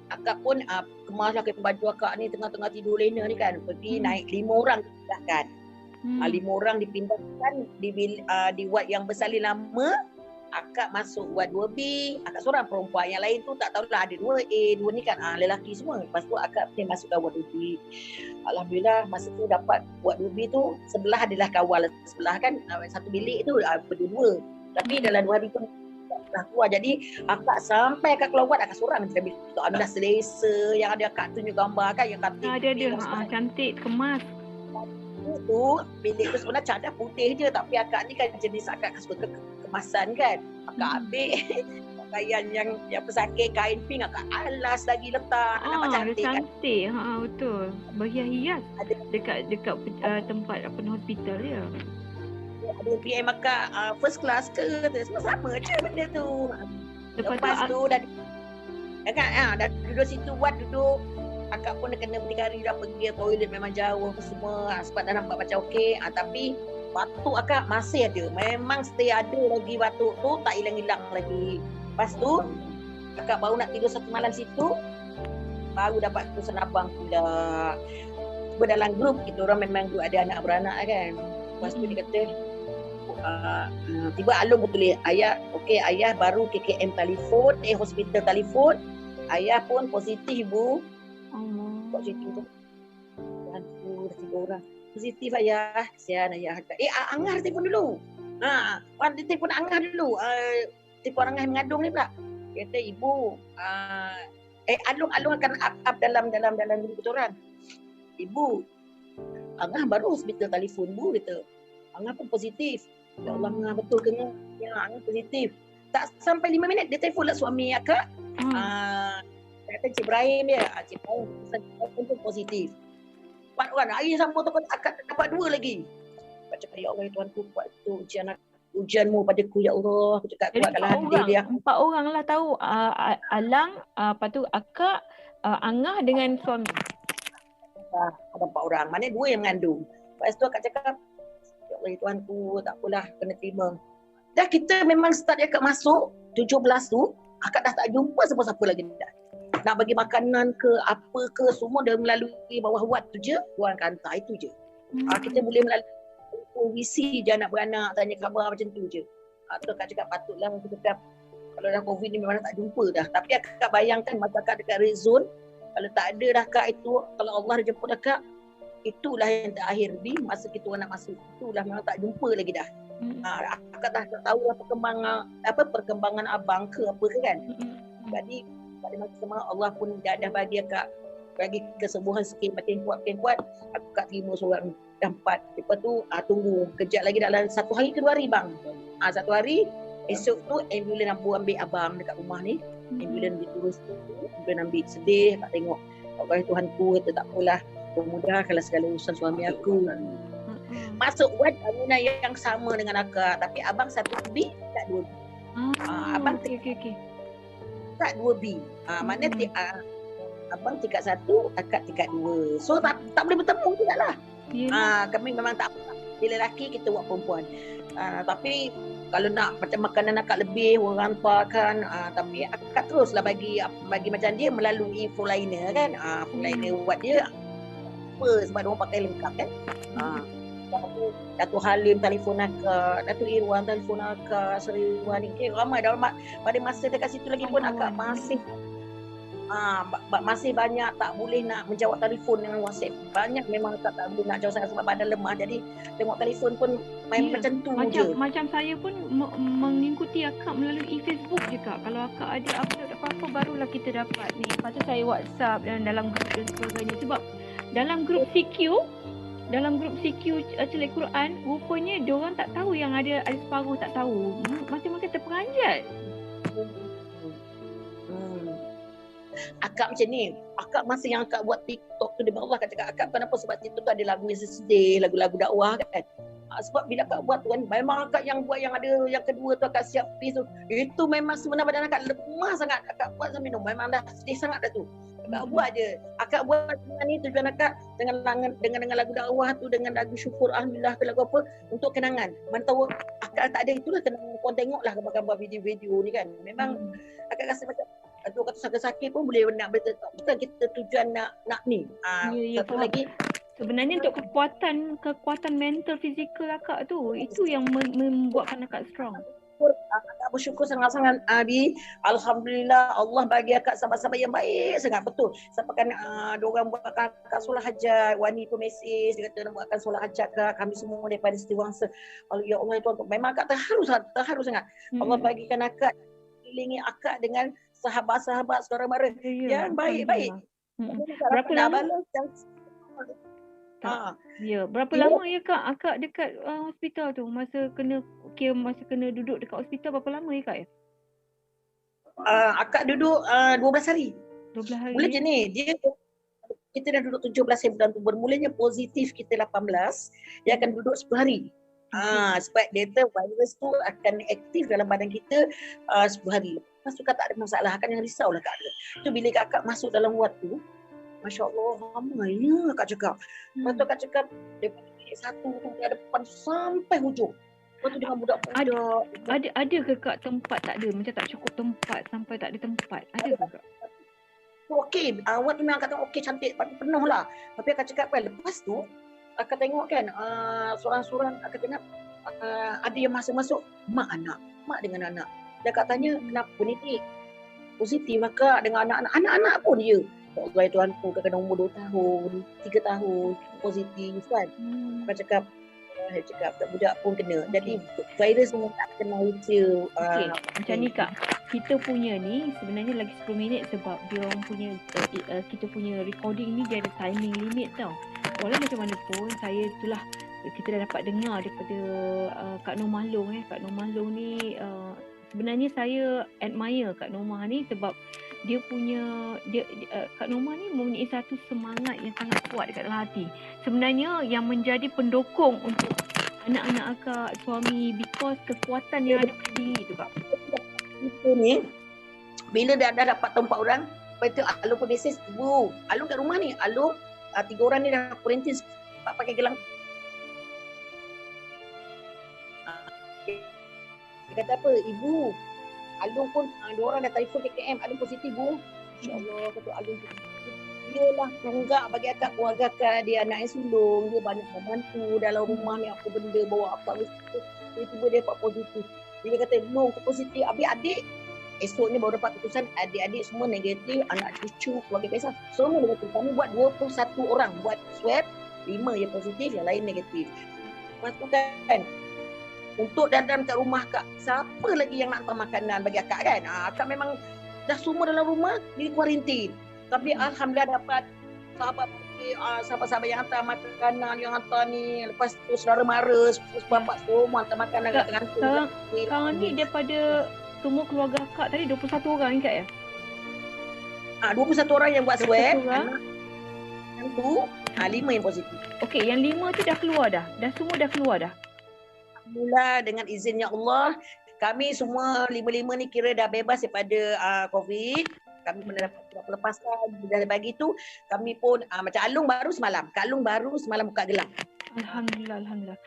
akak pun kemaslah ke baju akak ni tengah-tengah tidur lena ni kan. Pergi naik 5 orang dipindahkan. 5 orang dipindahkan di wad yang bersalin lama. Akak masuk wad 2B. Akak seorang perempuan. Yang lain tu tak tahulah ada 2A, 2 ni kan lelaki semua. Lepas tu akak boleh masuk ke wad 2B. Alhamdulillah masa tu dapat wad 2B tu sebelah adalah kawal sebelah kan. Satu bilik tu berdua. Tapi dalam 2 hari tu dah keluar. Jadi akak sampai akak keluar buat akak seorang je tu anda selesa yang ada akak tunjuk gambar kan yang kata Ada. Cantik, kemas. tu bilik tu sebenarnya cadar putih je tapi akak ni kan jenis akak suka kemasan kan. Akak ambil pakaian yang pesakit kain pink akak alas lagi letak nampak cantik kan. Cantik. Betul. Berhias-hias Ada dekat tempat hospital dia. ada PM akak first class ke semua sama je benda tu. Lepas tu dah dah duduk situ buat duduk akak pun dah kena berdikari dah pergi toilet memang jauh semua sebab dah nampak macam okey tapi batuk akak masih ada, memang stay ada lagi batuk tu tak hilang-hilang lagi. Lepas tu akak baru nak tidur satu malam situ baru dapat pesan abang pula. Dalam grup kita orang memang grup ada anak beranak kan. Lepas tu dia kata tiba Alung pun tulis ayah okey ayah baru KKM telefon hospital telefon ayah pun positif bu. Positif tu Tuhanku dah 3 orang positif ayah. Kesian ayah. Angah telefon dulu. Dia telefon Angah dulu. Telefon Angah yang mengandung ni pula. Dia kata ibu Alung akan up dalam kita orang. Ibu Angah baru hospital telefon bu kata. Angah pun positif. Ya Allah Angah betul ke ni? Ya Angah positif. Tak sampai 5 minit dia telefon lah suami akak. Kata Cik Ibrahim dia. Cik Ibrahim pun positif. 4 orang. Hari sama tu akak dapat 2 lagi. Aku cakap ya Allah Tuhanku kuat tu ujianmu padaku ya Allah. Aku cakap kuatkanlah hati dia. 4 orang lah tahu. Alang, lepas tu akak, Angah dengan suami. Ada 4 orang. Mana 2 yang mengandung. Lepas tu akak cakap ya Allah Tuhanku tak apalah kena terima. Dah kita memang start akak masuk 17 tu akak dah tak jumpa siapa-siapa lagi dah. Nak bagi makanan ke apa ke semua dah melalui bawah wad tu je, orang hantar itu je. Kita boleh melalui WC je anak beranak tanya khabar macam tu je. Tu akak cakap patutlah kita cakap kalau dah COVID ni memang tak jumpa dah. Tapi akak bayangkan masa akak dekat red zone kalau tak ada dah akak itu, kalau Allah dah jemput akak, itulah yang terakhir di masa kita orang nak masuk. Itulah memang tak jumpa lagi dah. Akak dah tak tahu perkembangan abang ke apa ke kan. Jadi pada masa sama Allah pun dah bagi akak bagi kesembuhan sikit makin kuat akak terima seorang dah 4. Lepas tu tunggu kejap lagi dalam 1 hari ke 2 hari bang. 1 hari esok tu ambulans ambil abang dekat rumah ni. Ambulans diturus ambulans ambil sedih tak tengok Allah Tuhanku kata tak apalah mudahkanlah segala urusan suami aku. Masuk wad bangunan yang sama dengan akak tapi abang 1 B tak 2 B. Abang okey. Tak 2 B. Mana abang tingkat 1, akak tingkat 2. So tak boleh bertemu juga lah. Kami memang tak apa. Dia lelaki kita buat perempuan. Tapi kalau nak macam makanan akak lebih orang hantarkan tapi akak teruslah bagi macam dia melalui Fulliner kan. Fulliner buat dia apa sebab dia orang pakai lengkap kan. Datuk Halim telefon akak, Datuk Irwan telefon akak, Seri Irwan ni ramai dah pada masa dekat situ lagi pun akak masih banyak tak boleh nak menjawab telefon dengan WhatsApp. Banyak memang akak tak boleh nak jawab sangat sebab badan lemah. Jadi tengok telefon pun main macam tu je. Macam saya pun mengikuti akak melalui Facebook je kak. Kalau akak ada upload apa-apa barulah kita dapat ni. Lepas tu saya WhatsApp dan dalam grup dan sebagainya. Sebab dalam grup CQ celik Quran rupanya diorang tak tahu yang ada separuh tak tahu. Masing-masing terperanjat. Akak macam ni. Akak masa yang akak buat TikTok tu demi Allah akak cakap akak kenapa sebab TikTok tu ada lagu yang sedih, lagu-lagu dakwah kan. Sebab bila akak buat tu kan memang akak yang buat yang ada yang kedua tu akak siap piece tu. Itu memang sebenarnya badan akak lemah sangat. Akak buat sambil minum memang dah sedih sangat dah tu. Akak buat je. Akak buat dengan ni tujuan akak dengan lagu dakwah tu dengan lagu syukur alhamdulillah ke lagu apa untuk kenangan. Mana tahu akak tak ada itulah kenangan kau tengoklah gambar-gambar video-video ni kan. Memang akak rasa macam tu kata sakit-sakit pun boleh nak bukan kita tujuan nak ni. Satu lagi sebenarnya untuk kekuatan mental fizikal akak tu itu yang membuatkan akak strong. Akak bersyukur sangat-sangat Abi. Alhamdulillah Allah bagi akak sahabat-sahabat yang baik sangat betul. Sampai kan diorang buatkan akak solat hajat, Wani pun mesej dia kata nak buatkan solat hajat ke kami semua daripada Setiawangsa. Ya Allah Tuhan, memang akak terharu sangat. Allah bagikan akak kelilingi akak dengan sahabat-sahabat saudara mara yang baik-baik. Berapa lama? Berapa lama ya Kak akak dekat hospital tu? Masa kena duduk dekat hospital berapa lama ya Kak ya? Akak duduk 12 hari. 12 hari. Mula je ni, kita dah duduk 17 hari bulan tu. Bermulanya positif kita 18, dia akan duduk 10 hari. Sebab data virus tu akan aktif dalam badan kita 10 hari. Lepas tu tak ada masalah, akan yang risaulah Kak. Tu bila kakak masuk dalam ward tu, Masya Allah, ramainya Kak cakap. Lepas tu Kak cakap, daripada bilik 1 tu dari depan sampai hujung. Lepas tu dengan budak-budak. Ada ke Kak tempat tak ada? Macam tak cukup tempat sampai tak ada tempat. Ada ke Kak? Okey, awak tu memang kata okey cantik, penuh lah. Tapi Kak cakap kan, lepas tu, Kak tengok kan, seorang-seorang Kak tengok, ada yang masuk-masuk, mak dengan anak. Dan Kak tanya, kenapa ni? Positif lah Kak dengan anak-anak. Anak-anak pun dia. Ya Allah Tuhan ku, kadang umur 2 tahun, 3 tahun, positif kan. Kak cakap, budak pun kena. Jadi virus ni tak kena usia. Macam ni Kak, kita punya ni sebenarnya lagi 10 minit sebab dia orang punya kita punya recording ni dia ada timing limit tau. Walau macam mana pun kita dah dapat dengar daripada Kak Nur Mahlong Kak Nur Mahlong ni sebenarnya saya admire Kak Norma ni sebab dia punya Kak Norma ni mempunyai satu semangat yang sangat kuat dekat dalam hati. Sebenarnya yang menjadi pendukung untuk anak-anak akak, suami, because kekuatan yang ada pada diri tu Kak. Itu ni bila dah dapat tempat orang, lepas tu Alung pun mesej, "Bu, Alung kat rumah ni, Alung 3 orang ni dah kuarantin pakai gelang." Dia kata apa? "Ibu, Alung pun 2 orang dah telefon KKM, Alung positif Bu." Insya-Allah kata Alung dia lah enggak bagi akak keluarga akak, dia anak yang sulung, dia banyak membantu dalam rumah ni apa benda bawa akak tiba-tiba dia dapat positif. Dia kata, "Belum aku positif." Habis adik esok ni baru dapat keputusan adik-adik semua negatif, anak cucu, keluarga besar semua negatif. Kami buat 21 orang buat swab, 5 yang positif, yang lain negatif. Lepas tu kan untuk dalam kat rumah Kak, siapa lagi yang nak hantar makanan bagi akak kan? Akak memang dah semua dalam rumah di kuarantin. Tapi alhamdulillah dapat sahabat-sahabat yang hantar makanan, yang hantar ni. Lepas tu saudara mara, bapak semua hantar makanan kat tengah tu. Sekarang ni daripada semua keluarga akak tadi 21 orang Kak ya? 21 orang yang buat swab. Yang tu 5 yang positif. Okey, yang 5 tu dah keluar dah? Dah semua dah keluar dah? Alhamdulillah dengan izinnya Allah, kami semua 5 ni kira dah bebas daripada COVID. Kami pun dah dapat lepaskan, dah bagi tu. Kami pun macam Alung baru semalam. Kak Alung baru semalam buka gelang. Alhamdulillah, alhamdulillah.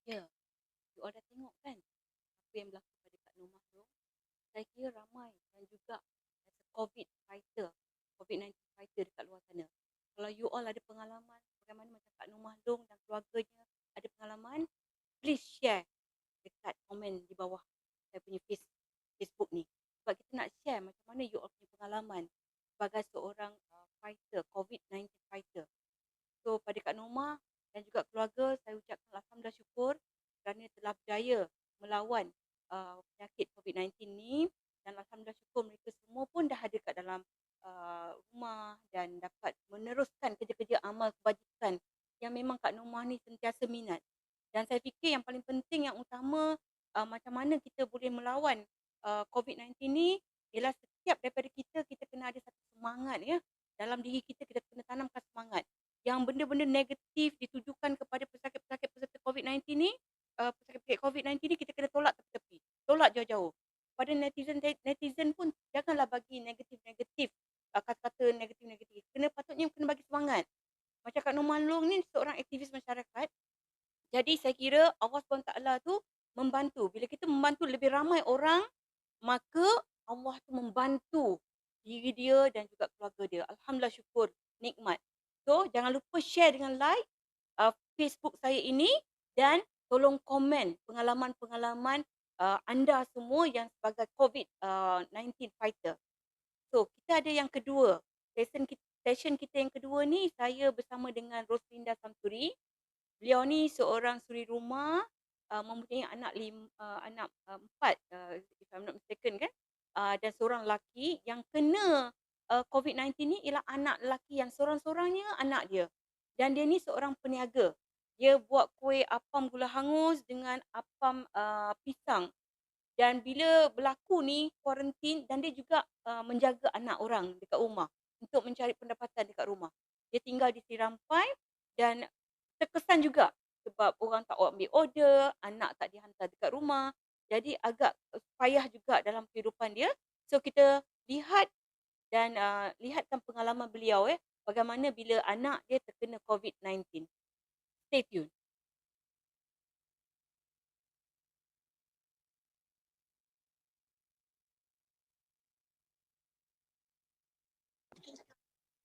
Ya, you all dah tengok kan apa yang berlaku pada Kak Nur Mahlong. Saya kira ramai dan juga as a COVID-19 fighter dekat luar sana. Kalau you all ada pengalaman bagaimana macam Kak Nur Mahlong dan keluarganya ada pengalaman, please share dekat komen di bawah saya punya Facebook ni. Sebab kita nak share macam mana you all punya pengalaman sebagai seorang fighter, COVID-19 fighter. So pada Kak Norma dan juga keluarga, saya ucapkan alhamdulillah syukur kerana telah berjaya melawan penyakit COVID-19 ni, dan alhamdulillah syukur mereka semua pun dah ada kat dalam rumah dan dapat meneruskan kerja-kerja amal kebajikan yang memang Kak Norma ni sentiasa minat. Dan saya fikir yang paling penting, yang utama macam mana kita boleh melawan COVID-19 ni ialah setiap daripada kita kena ada satu semangat ya. Dalam diri kita kena tanamkan semangat. Yang benda-benda negatif ditujukan kepada pesakit-pesakit peserta COVID-19 ni, pesakit-pesakit COVID-19 ni kita kena tolak tepi-tepi. Tolak jauh-jauh. Pada netizen pun janganlah bagi negatif-negatif, kata-kata negatif-negatif. Patutnya kena bagi semangat. Macam Kak Nur Mahlong ni seorang aktivis masyarakat. Jadi saya kira Allah SWT tu membantu. Bila kita membantu lebih ramai orang, maka Allah tu membantu diri dia dan juga keluarga dia. Alhamdulillah, syukur, nikmat. So, jangan lupa share dengan like Facebook saya ini dan tolong komen pengalaman-pengalaman anda semua yang sebagai COVID-19 fighter. So, kita ada yang kedua. Session kita yang kedua ni saya bersama dengan Roslinda Samsuri. Beliau ni seorang suri rumah, mempunyai anak 4, if I'm not mistaken kan. Dan seorang lelaki yang kena COVID-19 ni ialah anak lelaki yang seorang-seorangnya anak dia. Dan dia ni seorang peniaga. Dia buat kuih apam gula hangus dengan apam pisang. Dan bila berlaku ni kuarantin, dan dia juga menjaga anak orang dekat rumah untuk mencari pendapatan dekat rumah. Dia tinggal di Serampai dan terkesan juga sebab orang tak ambil order, anak tak dihantar dekat rumah. Jadi agak payah juga dalam kehidupan dia. So kita lihat dan lihatkan pengalaman beliau bagaimana bila anak dia terkena COVID-19. Stay tuned.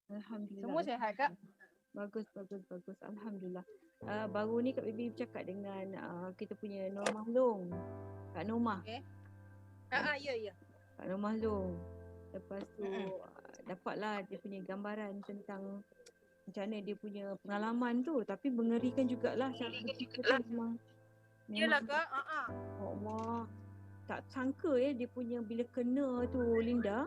Alhamdulillah. Semua sihat, Kak? Bagus. Alhamdulillah. Baru ni Kak Bibi bercakap dengan kita punya Normah Long. Kak Normah. Okay. Ya. Kak Normah Long. Lepas tu dapatlah dia punya gambaran tentang macam mana dia punya pengalaman tu. Tapi mengerikan jugalah cara bercerita tu memang. Yelah, Kak. Allah. Tak sangka dia punya bila kena tu Linda.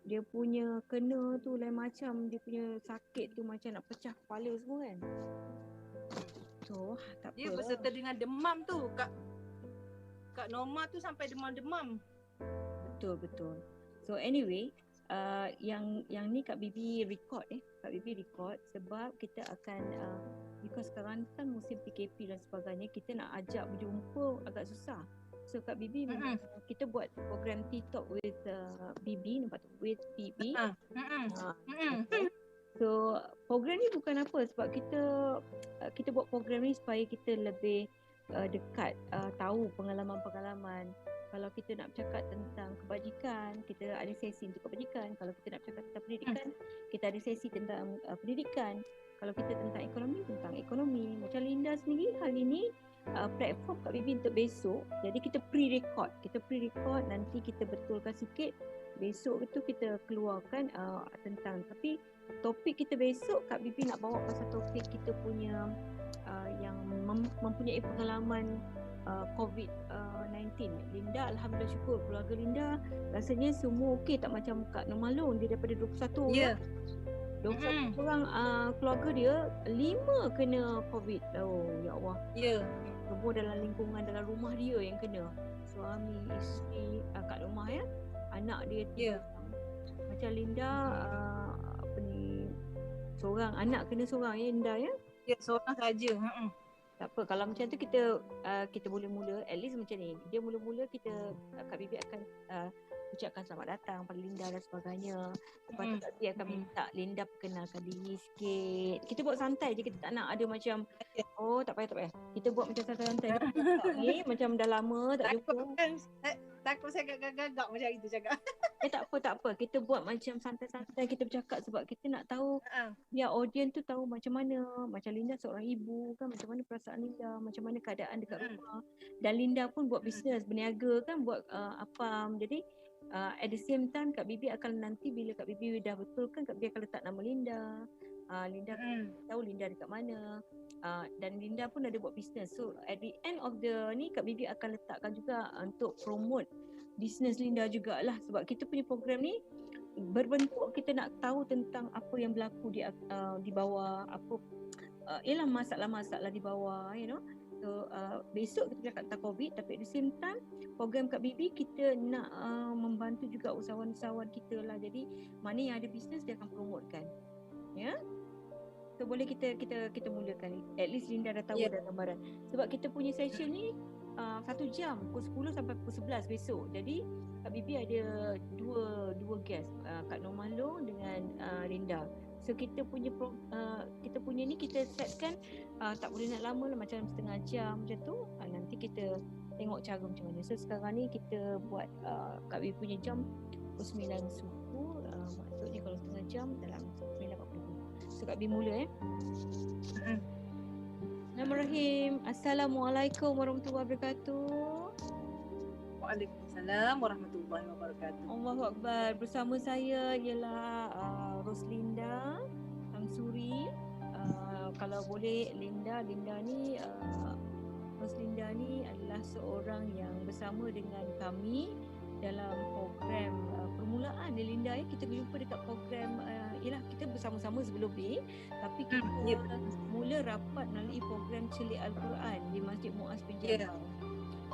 Dia punya kena tu lain macam, dia punya sakit tu macam nak pecah kepala semua kan. So tak apa. Dia berserta dengan demam tu, Kak Norma tu sampai demam-demam. Betul. So anyway, yang ni Kak Bibi record Kak Bibi record sebab kita akan because sekarang kan musim PKP dan sebagainya, kita nak ajak berjumpa agak susah. So Kak Bibi kita buat program TikTok with Bibi, nampak tu, with Bibi. Okay. So program ni bukan apa, sebab kita buat program ni supaya kita lebih dekat, tahu pengalaman-pengalaman. Kalau kita nak bercakap tentang kebajikan, kita ada sesi untuk kebajikan. Kalau kita nak bercakap tentang pendidikan, kita ada sesi tentang pendidikan. Kalau kita tentang ekonomi. Macam Linda sendiri hari ni platform Kak Bibi untuk besok. Jadi kita pre-record. Nanti kita betulkan sikit. Besok itu kita keluarkan tentang. Tapi topik kita besok Kak Bibi nak bawa pasal topik kita punya yang mempunyai pengalaman COVID-19. Linda, Alhamdulillah syukur keluarga Linda rasanya semua okey, tak macam Kak Nomalung, dia daripada 21 orang. 21 orang keluarga dia 5 kena COVID. Oh ya Allah. Semua dalam lingkungan dalam rumah dia yang kena. Suami, isteri, kat rumah anak dia. Macam Linda seorang anak kena seorang Linda Ya, seorang saja. Tak apa, kalau macam tu kita mula-mula at least macam ni. Dia mula-mula Kak Bibi akan ucapkan selamat datang pada Linda dan sebagainya. Lepas tu Kak Bibi akan minta Linda perkenalkan diri sikit. Kita buat santai je, kita tak nak ada macam tak payah. Kita buat macam santai-santai. Ni macam dah lama tak jumpa. Takut saya gagak macam itu cakap. Tak apa. Kita buat macam santai-santai, kita bercakap sebab kita nak tahu biar audience tu tahu macam mana. Macam Linda seorang ibu kan, macam mana perasaan Linda, macam mana keadaan dekat rumah. Dan Linda pun buat bisnes, berniaga kan, buat apam. Jadi at the same time Kak Bibi akan nanti bila Kak Bibi dah betul kan, Kak Bibi akan letak nama Linda. Linda tahu Linda dekat mana. Dan Linda pun ada buat bisnes. So at the end of the ni Kak Bibi akan letakkan juga untuk promote bisnes Linda jugalah, sebab kita punya program ni berbentuk kita nak tahu tentang apa yang berlaku di bawah, apa ialah masalah-masalah di bawah, So besok kita cakap tentang COVID, tapi at the same time program Kak Bibi kita nak membantu juga usahawan-usahawan kita lah. Jadi mana yang ada bisnes dia akan promotekan. So boleh kita mulakan. At least Linda dah tahu dah gambaran. Sebab kita punya session ni 1 jam, pukul 10 sampai pukul 11 besok. Jadi Kak Bibi ada dua guest, Kak Nomalung dengan Linda. So kita punya ni kita setkan tak boleh nak lama lah, macam setengah jam macam tu. Nanti kita tengok cara macam mana. So sekarang ni kita buat Kak Bibi punya jam pukul 9 suku. Maksudnya kalau setengah jam dalam 9.40. So Kak Bibi mula Bismillahirrahmanirrahim. Assalamualaikum warahmatullahi wabarakatuh. Waalaikumsalam warahmatullahi wabarakatuh. Allahu Akbar. Bersama saya ialah Roslinda Samsuri. Kalau boleh Linda ni Roslinda ni adalah seorang yang bersama dengan kami dalam program permulaan Linda ya. Kita berjumpa dekat program ialah kita bersama-sama sebelum ni, tapi kita mula rapat melalui program Celik Al-Quran di Masjid Muaz bin Jabal.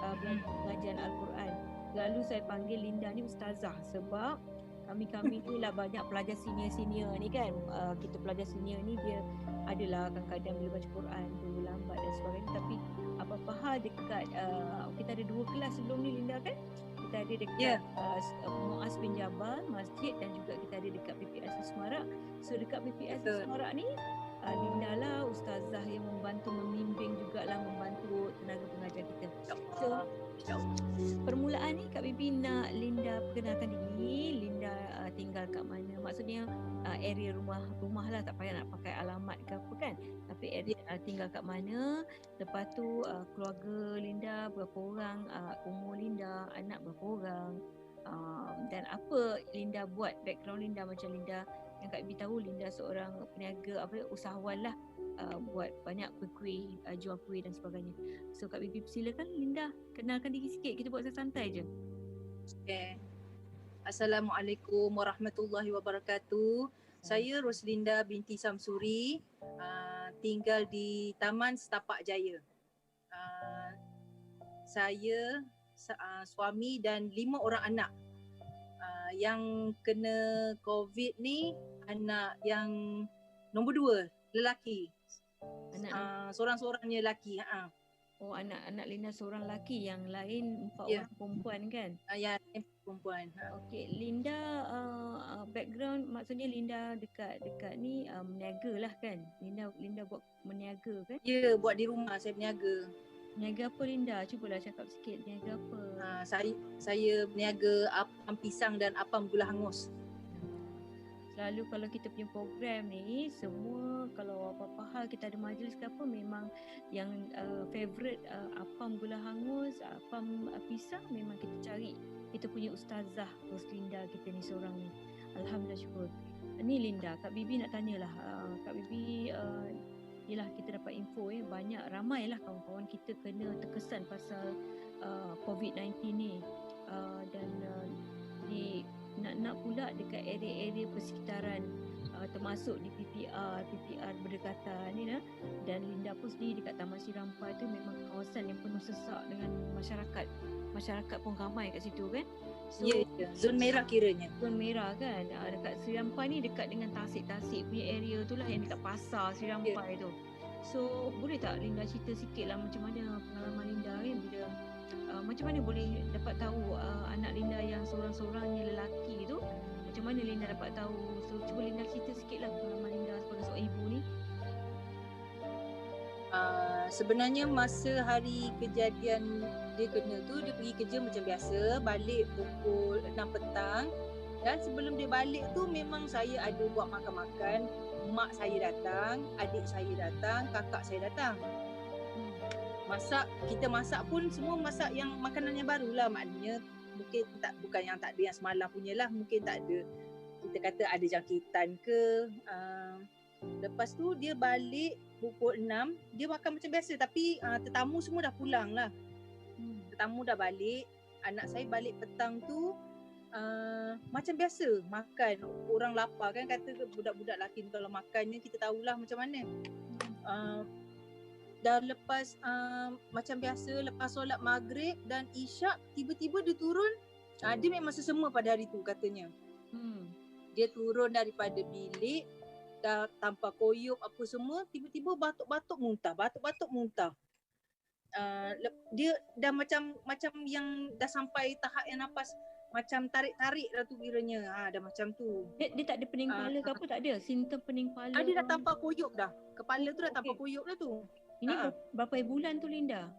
Pengajian Al-Quran. Lalu saya panggil Linda ni ustazah sebab kami ni lah banyak pelajar senior ni kan. Kita pelajar senior ni dia adalah kadang-kadang bila baca Quran tu lambat dan sebagainya, tapi apa-apa hal dekat kita ada 2 kelas sebelum ni Linda kan. Kita ada dekat Muaz bin Jabal Masjid, dan juga kita ada dekat PPS Semarak. So dekat PPS Semarak ni Linda lah ustazah yang membantu membimbing jugalah, membantu tenaga pengajar kita. So permulaan ni Kak Bibi nak Linda perkenalkan diri. Linda tinggal kat mana? Maksudnya area rumah lah, tak payah nak pakai alamat ke apa kan. Tapi area tinggal kat mana. Lepas tu keluarga Linda berapa orang, umur Linda, anak berapa orang, dan apa Linda buat, background Linda macam Linda yang Kak Bibi tahu Linda seorang peniaga usahawan lah, buat banyak kuih-kuih, jual kuih dan sebagainya. So Kak Bibi silakan Linda kenalkan diri sikit, kita buat santai je. Okay. Assalamualaikum warahmatullahi wabarakatuh. Saya Roslinda binti Samsuri, tinggal di Taman Setapak Jaya. Saya suami dan 5 orang anak. Yang kena COVID ni anak yang nombor 2 lelaki. Seorang-seorangnya lelaki. Oh, anak Linda seorang lelaki, yang lain 4 orang perempuan kan? Ya, perempuan. Okey, Linda background maksudnya Linda dekat ni meniaga lah kan? Linda buat meniaga kan? Ya, buat di rumah saya berniaga. Niaga apa Linda? Cubalah cakap sikit, niaga apa? Saya berniaga apam pisang dan apam gula hangus. Selalu kalau kita punya program ni, semua kalau apa-apa hal kita ada majlis ke apa, memang yang favourite apam gula hangus, apam pisang memang kita cari. Kita punya ustazah Roslinda kita ni seorang ni. Alhamdulillah syukur. Ni Linda, Kak Bibi nak tanyalah. Kak Bibi yelah kita dapat info ramailah kawan-kawan kita kena terkesan pasal COVID-19 ni, dan nak pula dekat area-area persekitaran, termasuk di PPR berdekatan ni dan Linda pun sendiri dekat Taman Sirampai tu memang kawasan yang penuh sesak dengan masyarakat pun ramai kat situ kan. So, zon merah kiranya. Zon merah kan. Dekat Sirampai ni dekat dengan tasik-tasik punya area tu lah, yang dekat pasar Sirampai tu. So boleh tak Linda cerita sikit lah macam mana pengalaman Linda kan, bila macam mana boleh dapat tahu anak Linda yang seorang-seorangnya lelaki tu, macam mana Linda dapat tahu? So cuba Linda cerita sikit lah pengalaman Linda sebagai seorang ibu ni. Sebenarnya masa hari kejadian dia kena tu, dia pergi kerja macam biasa, balik pukul 6 petang. Dan sebelum dia balik tu memang saya ada buat makan-makan. Mak saya datang, adik saya datang, kakak saya datang. Kita masak pun semua masak yang makanan yang baru lah. Maknanya mungkin bukan yang tak ada yang semalam punya lah. Mungkin tak ada, kita kata ada jangkitan ke. Lepas tu dia balik pukul 6, dia makan macam biasa. Tapi tetamu semua dah pulang lah. Tetamu dah balik. Anak saya balik petang tu macam biasa makan. Orang lapar kan, kata budak-budak lelaki ni kalau makannya kita tahulah macam mana. Dan lepas macam biasa, lepas solat maghrib dan isyak, tiba-tiba dia turun. Dia memang sesama pada hari tu katanya. Dia turun daripada bilik, dah tanpa koyok apa semua, tiba-tiba batuk-batuk muntah. Dia dah macam yang dah sampai tahap yang nafas macam tarik-tarik lah tu kiranya. Dah macam tu. Dia tak ada pening kepala ke apa, tak ada? Simptom pening kepala. Dia dah tampar koyok dah. Kepala tu dah tampar koyok dah tu. Ini berapa bulan tu Linda?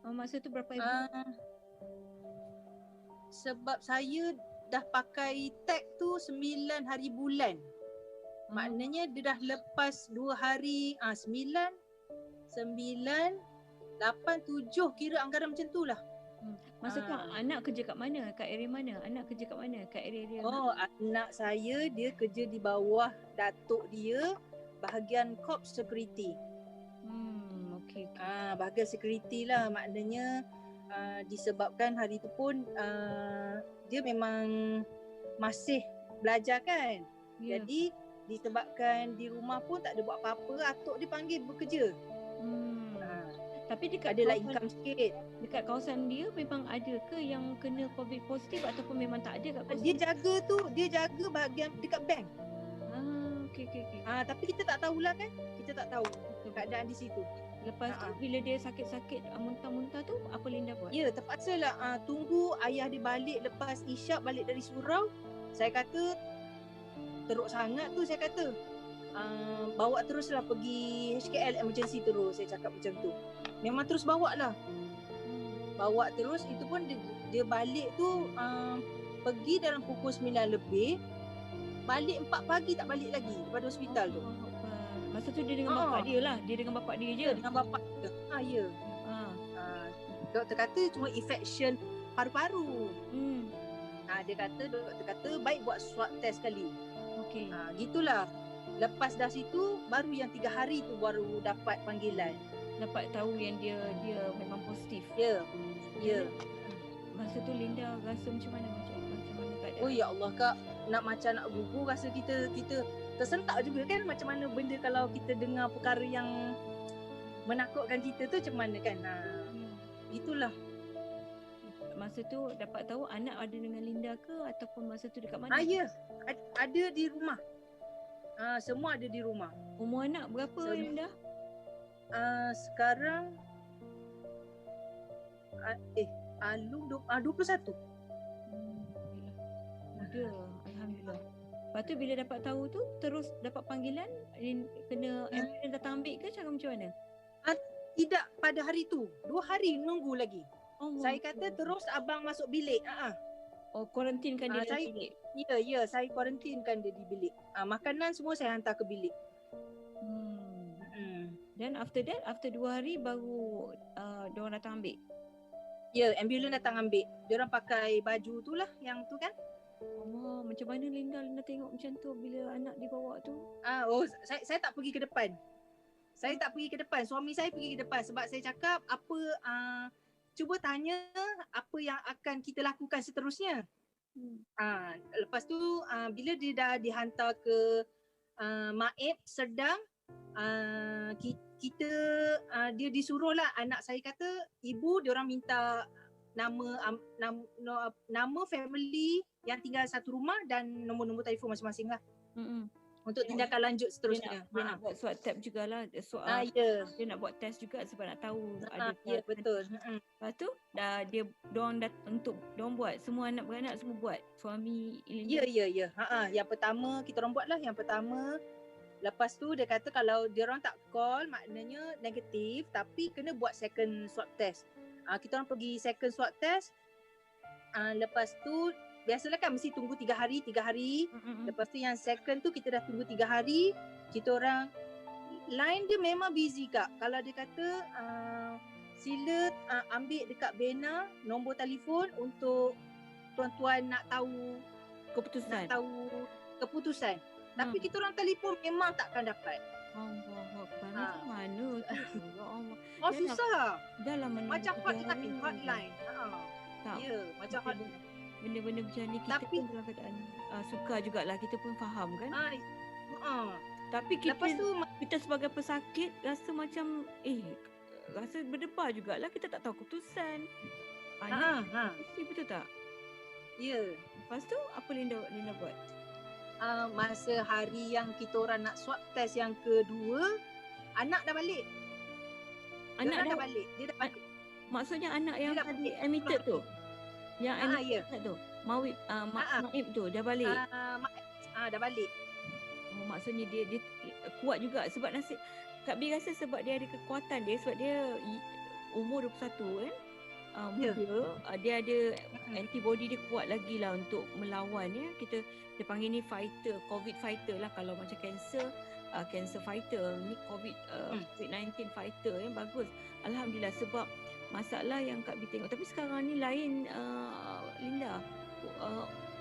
Masa tu berapa bulan? Sebab saya dah pakai tag tu 9 hari bulan. Maknanya dia dah lepas 2 hari, 9, 8, 7 kira anggaran macam tu lah. Masa tu anak kerja kat mana? Kat area mana? Anak kerja kat mana? Kat area Anak saya dia kerja di bawah datuk dia bahagian corp security. Okey. Bahagian security lah, maknanya disebabkan hari tu pun dia memang masih belajar kan. Yeah. Jadi disebabkan di rumah pun tak ada buat apa-apa, atuk dia panggil bekerja. Tapi dekat adalah income sikit. Dekat kawasan dia memang ada ke yang kena COVID positif ataupun memang tak ada kat kawasan? Dia jaga bahagian dekat bank. Okey. Tapi kita tak tahulah kan. Kita tak tahu keadaan di situ. Lepas tu bila dia sakit-sakit muntah-muntah tu apa Linda buat? Ya, terpaksa lah tunggu ayah dia balik lepas isyak, balik dari surau. Saya kata teruk sangat tu, saya kata bawa teruslah pergi HKL emergency terus, saya cakap macam tu. Memang terus bawa lah. Bawa terus, itu pun dia balik tu pergi dalam pukul 9 lebih. Balik 4 pagi tak balik lagi daripada hospital tu. Masa tu dia dengan bapak dia lah. Dia dengan bapak dia je. Dengan bapak dia. Ya. Doktor kata cuma infection paru-paru. Doktor kata baik buat swab test sekali. Okey. Gitulah. Lepas dah situ baru yang 3 hari tu baru dapat panggilan. Dapat tahu yang dia memang positif. Ya. Masa tu Linda rasa macam mana keadaan? Oh ya Allah Kak, nak gugur, rasa kita tersentak juga kan, macam mana benda kalau kita dengar perkara yang menakutkan kita tu macam mana kan. Itulah. Masa tu dapat tahu anak ada dengan Linda ke ataupun masa tu dekat mana? Ya, ada di rumah. Semua ada di rumah. Umur anak berapa Linda? Sekarang Alung 21. Muda, Alhamdulillah. Lepas tu bila dapat tahu tu terus dapat panggilan, kena ambulans datang ambil ke cara macam mana? Tidak pada hari tu. 2 hari nunggu lagi. Saya kata terus abang masuk bilik. Kuarantinkan dia dalam bilik. Ya, saya kuarantinkan dia di bilik. Makanan semua saya hantar ke bilik. Dan after 2 hari baru diorang datang ambil. Ya, ambulans datang ambil. Diorang pakai baju tu lah, yang tu kan. Macam mana Linda tengok macam tu bila anak dibawa tu? Saya tak pergi ke depan. Suami saya pergi ke depan sebab saya cakap cuba tanya apa yang akan kita lakukan seterusnya. Lepas tu bila dia dah dihantar ke Maib Serdang, kita dia disuruh lah, anak saya kata ibu diorang minta nama family yang tinggal satu rumah dan nombor-nombor telefon masing-masing lah. Untuk tindakan lanjut seterusnya. Dia nak buat swab test jugalah. Dia nak buat test juga sebab nak tahu ada. Ya, betul. Lepas tu diorang buat, semua anak beranak semua buat. Suami Linda. Ya. Yang pertama kita orang buat lah. Yang pertama, lepas tu dia kata kalau diorang tak call maknanya negatif, tapi kena buat second swab test. Kita orang pergi second swab test. Lepas tu biasalah kan mesti tunggu 3 hari. Lepas tu yang second tu kita dah tunggu 3 hari. Kita orang line dia memang busy Kak. Kalau dia kata sila ambil dekat Bena nombor telefon untuk tuan-tuan nak tahu keputusan. Tapi kita orang telefon memang takkan dapat. Macam mana tu? Ya Allah. Susah. Dalam macam hotline. Ya, macam hotline. Benda-benda macam ni kita pun dalam keadaan suka jugalah, kita pun faham kan. Tapi kita sebagai pesakit rasa macam rasa berdebar jugalah, kita tak tahu keputusan. Betul tak? Ya. Lepas tu apa Linda buat? Masa hari yang kita orang nak swab test yang kedua, anak dah balik. Anak dah balik. Dia dah balik. Maksudnya anak yang tadi admitted tu. Yang admitted tu. Mawib, Mak Ha ah. Maib tu dah balik. Dah balik. Oh, maksudnya dia kuat juga sebab nasib Kak Bi rasa sebab dia ada kekuatan dia sebab dia umur 21 kan. Ya. Muda, dia ada Mm-mm. antibody dia kuat lagi lah untuk melawan ya. Kita panggil ni fighter, COVID fighter lah. Kalau macam cancer fighter, ni COVID-19 fighter yang bagus. Alhamdulillah sebab masalah yang Kak Bi tengok. Tapi sekarang ni lain Linda.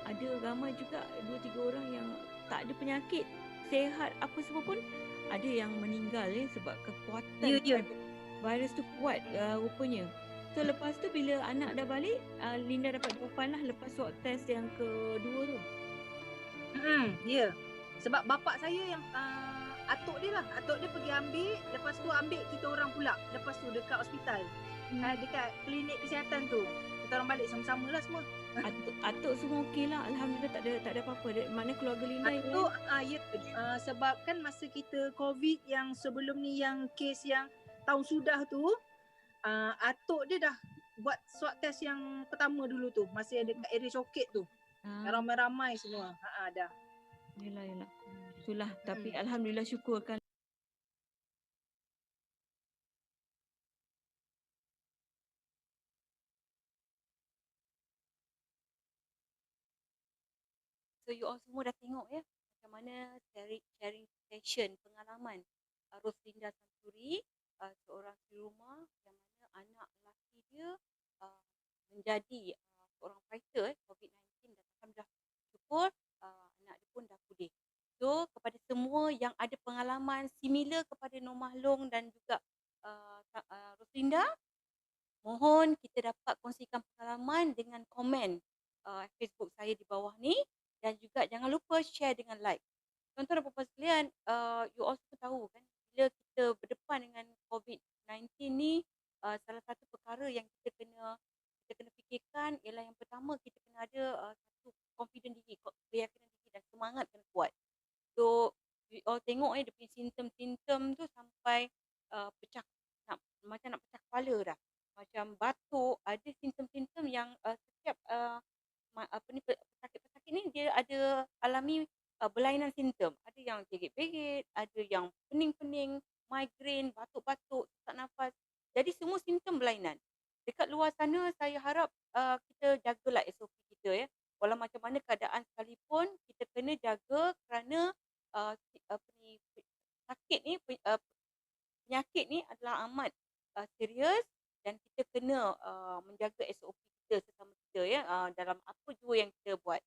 Ada ramai juga 2-3 orang yang tak ada penyakit, sehat apa semua pun ada yang meninggal ya sebab kekuatan Ya. virus tu kuat rupanya. So lepas tu bila anak dah balik, Linda dapat jawapan lah lepas swab test yang kedua tu. Ya. Sebab bapak saya yang atuk dia pergi ambil, lepas tu ambil kita orang pula. Lepas tu dekat hospital. Dekat klinik kesihatan tu. Kita orang balik sama-sama lah semua. Atuk semua okey lah. Alhamdulillah tak ada apa-apa. Mana keluarga Linda Atuk, sebab kan masa kita COVID yang sebelum ni yang kes yang tahun sudah tu, atuk dia dah buat swab test yang pertama dulu tu. Masih ada kat area Coket tu. Ramai-ramai semua. Dah. Yelah. Itulah. Tapi Alhamdulillah syukurkan. So you all semua dah tengok ya macam mana sharing session pengalaman Roslinda Santuri, seorang di rumah yang mana anak lelaki dia menjadi seorang fighter COVID-19 dan alhamdulillah syukur anak dia pun dah pulih. So kepada semua yang ada pengalaman similar kepada Nur Mahlong dan juga Roslinda, mohon kita dapat kongsikan pengalaman dengan komen Facebook saya di bawah ni. Dan juga jangan lupa share dengan like. Tuan-tuan dan puan-puan sekalian, you all semua tahu kan, bila kita berdepan dengan COVID-19 ni, salah satu perkara yang kita kena fikirkan ialah yang pertama kita kena ada satu confident diri, keyakinan diri dan semangat kena kuat. So, you all tengok dia punya simptom-simptom tu sampai macam nak pecah kepala dah. Macam batuk, ada simptom-simptom yang setiap pesakit-pesakit ni dia ada alami berlainan simptom. Ada yang jerit-jerit, ada yang pening-pening, migraine, batuk-batuk, sesak nafas. Jadi semua simptom berlainan. Dekat luar sana saya harap kita jagalah SOP kita ya. Walau macam mana keadaan sekalipun kita kena jaga kerana penyakit ni adalah amat serius dan kita kena menjaga SOP kita sesama kita ya dalam apa jua yang kita buat.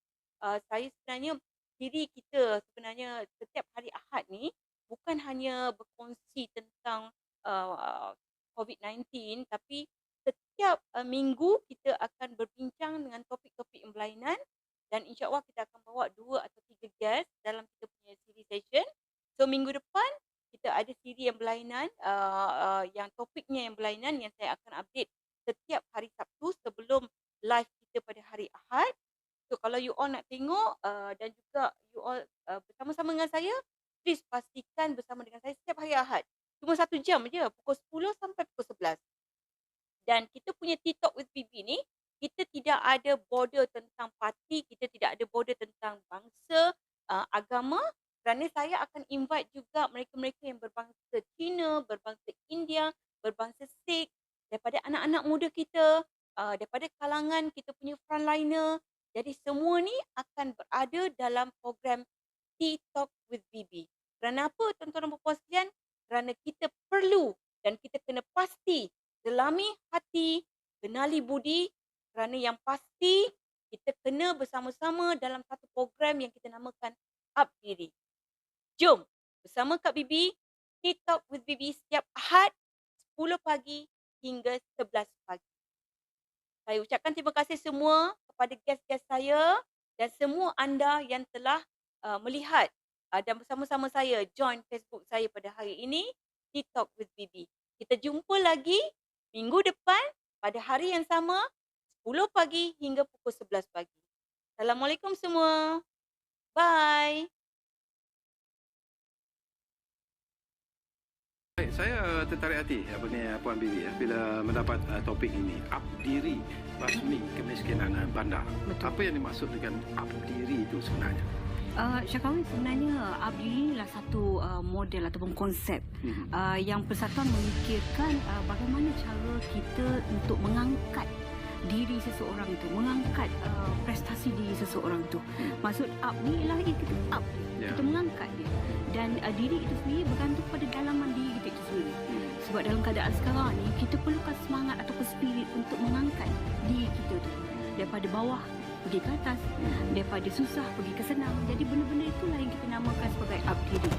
Saya sebenarnya diri kita sebenarnya setiap hari Ahad ni bukan hanya berkongsi tentang COVID-19 tapi setiap minggu kita akan berbincang dengan topik-topik yang berlainan dan insya-Allah kita akan bawa 2 atau 3 guest dalam kita punya siri session. So minggu depan kita ada siri yang berlainan yang topiknya yang berlainan yang saya akan update setiap hari Sabtu sebelum live kita pada hari Ahad. So kalau you all nak tengok dan juga you all bersama-sama dengan saya, please pastikan bersama dengan saya setiap hari Ahad. Cuma 1 jam je, pukul 10 sampai pukul 11. Dan kita punya TikTok with BB ni, kita tidak ada border tentang parti, kita tidak ada border tentang bangsa, agama. Kerana saya akan invite juga mereka-mereka yang berbangsa Cina, berbangsa India, berbangsa Sikh, daripada anak-anak muda kita, daripada kalangan kita punya frontliner. Jadi semua ni akan berada dalam program TikTok with BB. Kerana apa tuan-tuan dan puan-puan sekalian? Kerana kita perlu dan kita kena pasti selami hati, kenali budi. Kerana yang pasti kita kena bersama-sama dalam satu program yang kita namakan Up Diri. Jom bersama Kak Bibi, TikTok with Bibi setiap Ahad 10 pagi hingga 11 pagi. Saya ucapkan terima kasih semua kepada guest-guest saya dan semua anda yang telah melihat dan bersama-sama saya join Facebook saya pada hari ini, TikTok with Bibi. Kita jumpa lagi minggu depan pada hari yang sama, 10 pagi hingga pukul 11 pagi. Assalamualaikum semua. Bye. Baik, saya tertarik hati Puan Bibi bila mendapat topik ini, up diri basmi kemiskinan bandar. Betul. Apa yang dimaksud dengan up diri itu sebenarnya? Syakawi, sebenarnya Abdi inilah satu model ataupun konsep yang Persatuan memikirkan bagaimana cara kita untuk mengangkat diri seseorang itu, mengangkat prestasi diri seseorang itu. Maksud up ni ialah kita up dia, kita mengangkat dia. Dan diri itu sendiri bergantung pada dalaman diri kita itu sendiri. Sebab dalam keadaan sekarang ni, kita perlukan semangat ataupun spirit untuk mengangkat diri kita tu. Daripada bawah pergi ke atas, daripada susah pergi ke senang. Jadi benda-benda itulah yang kita namakan sebagai up diri.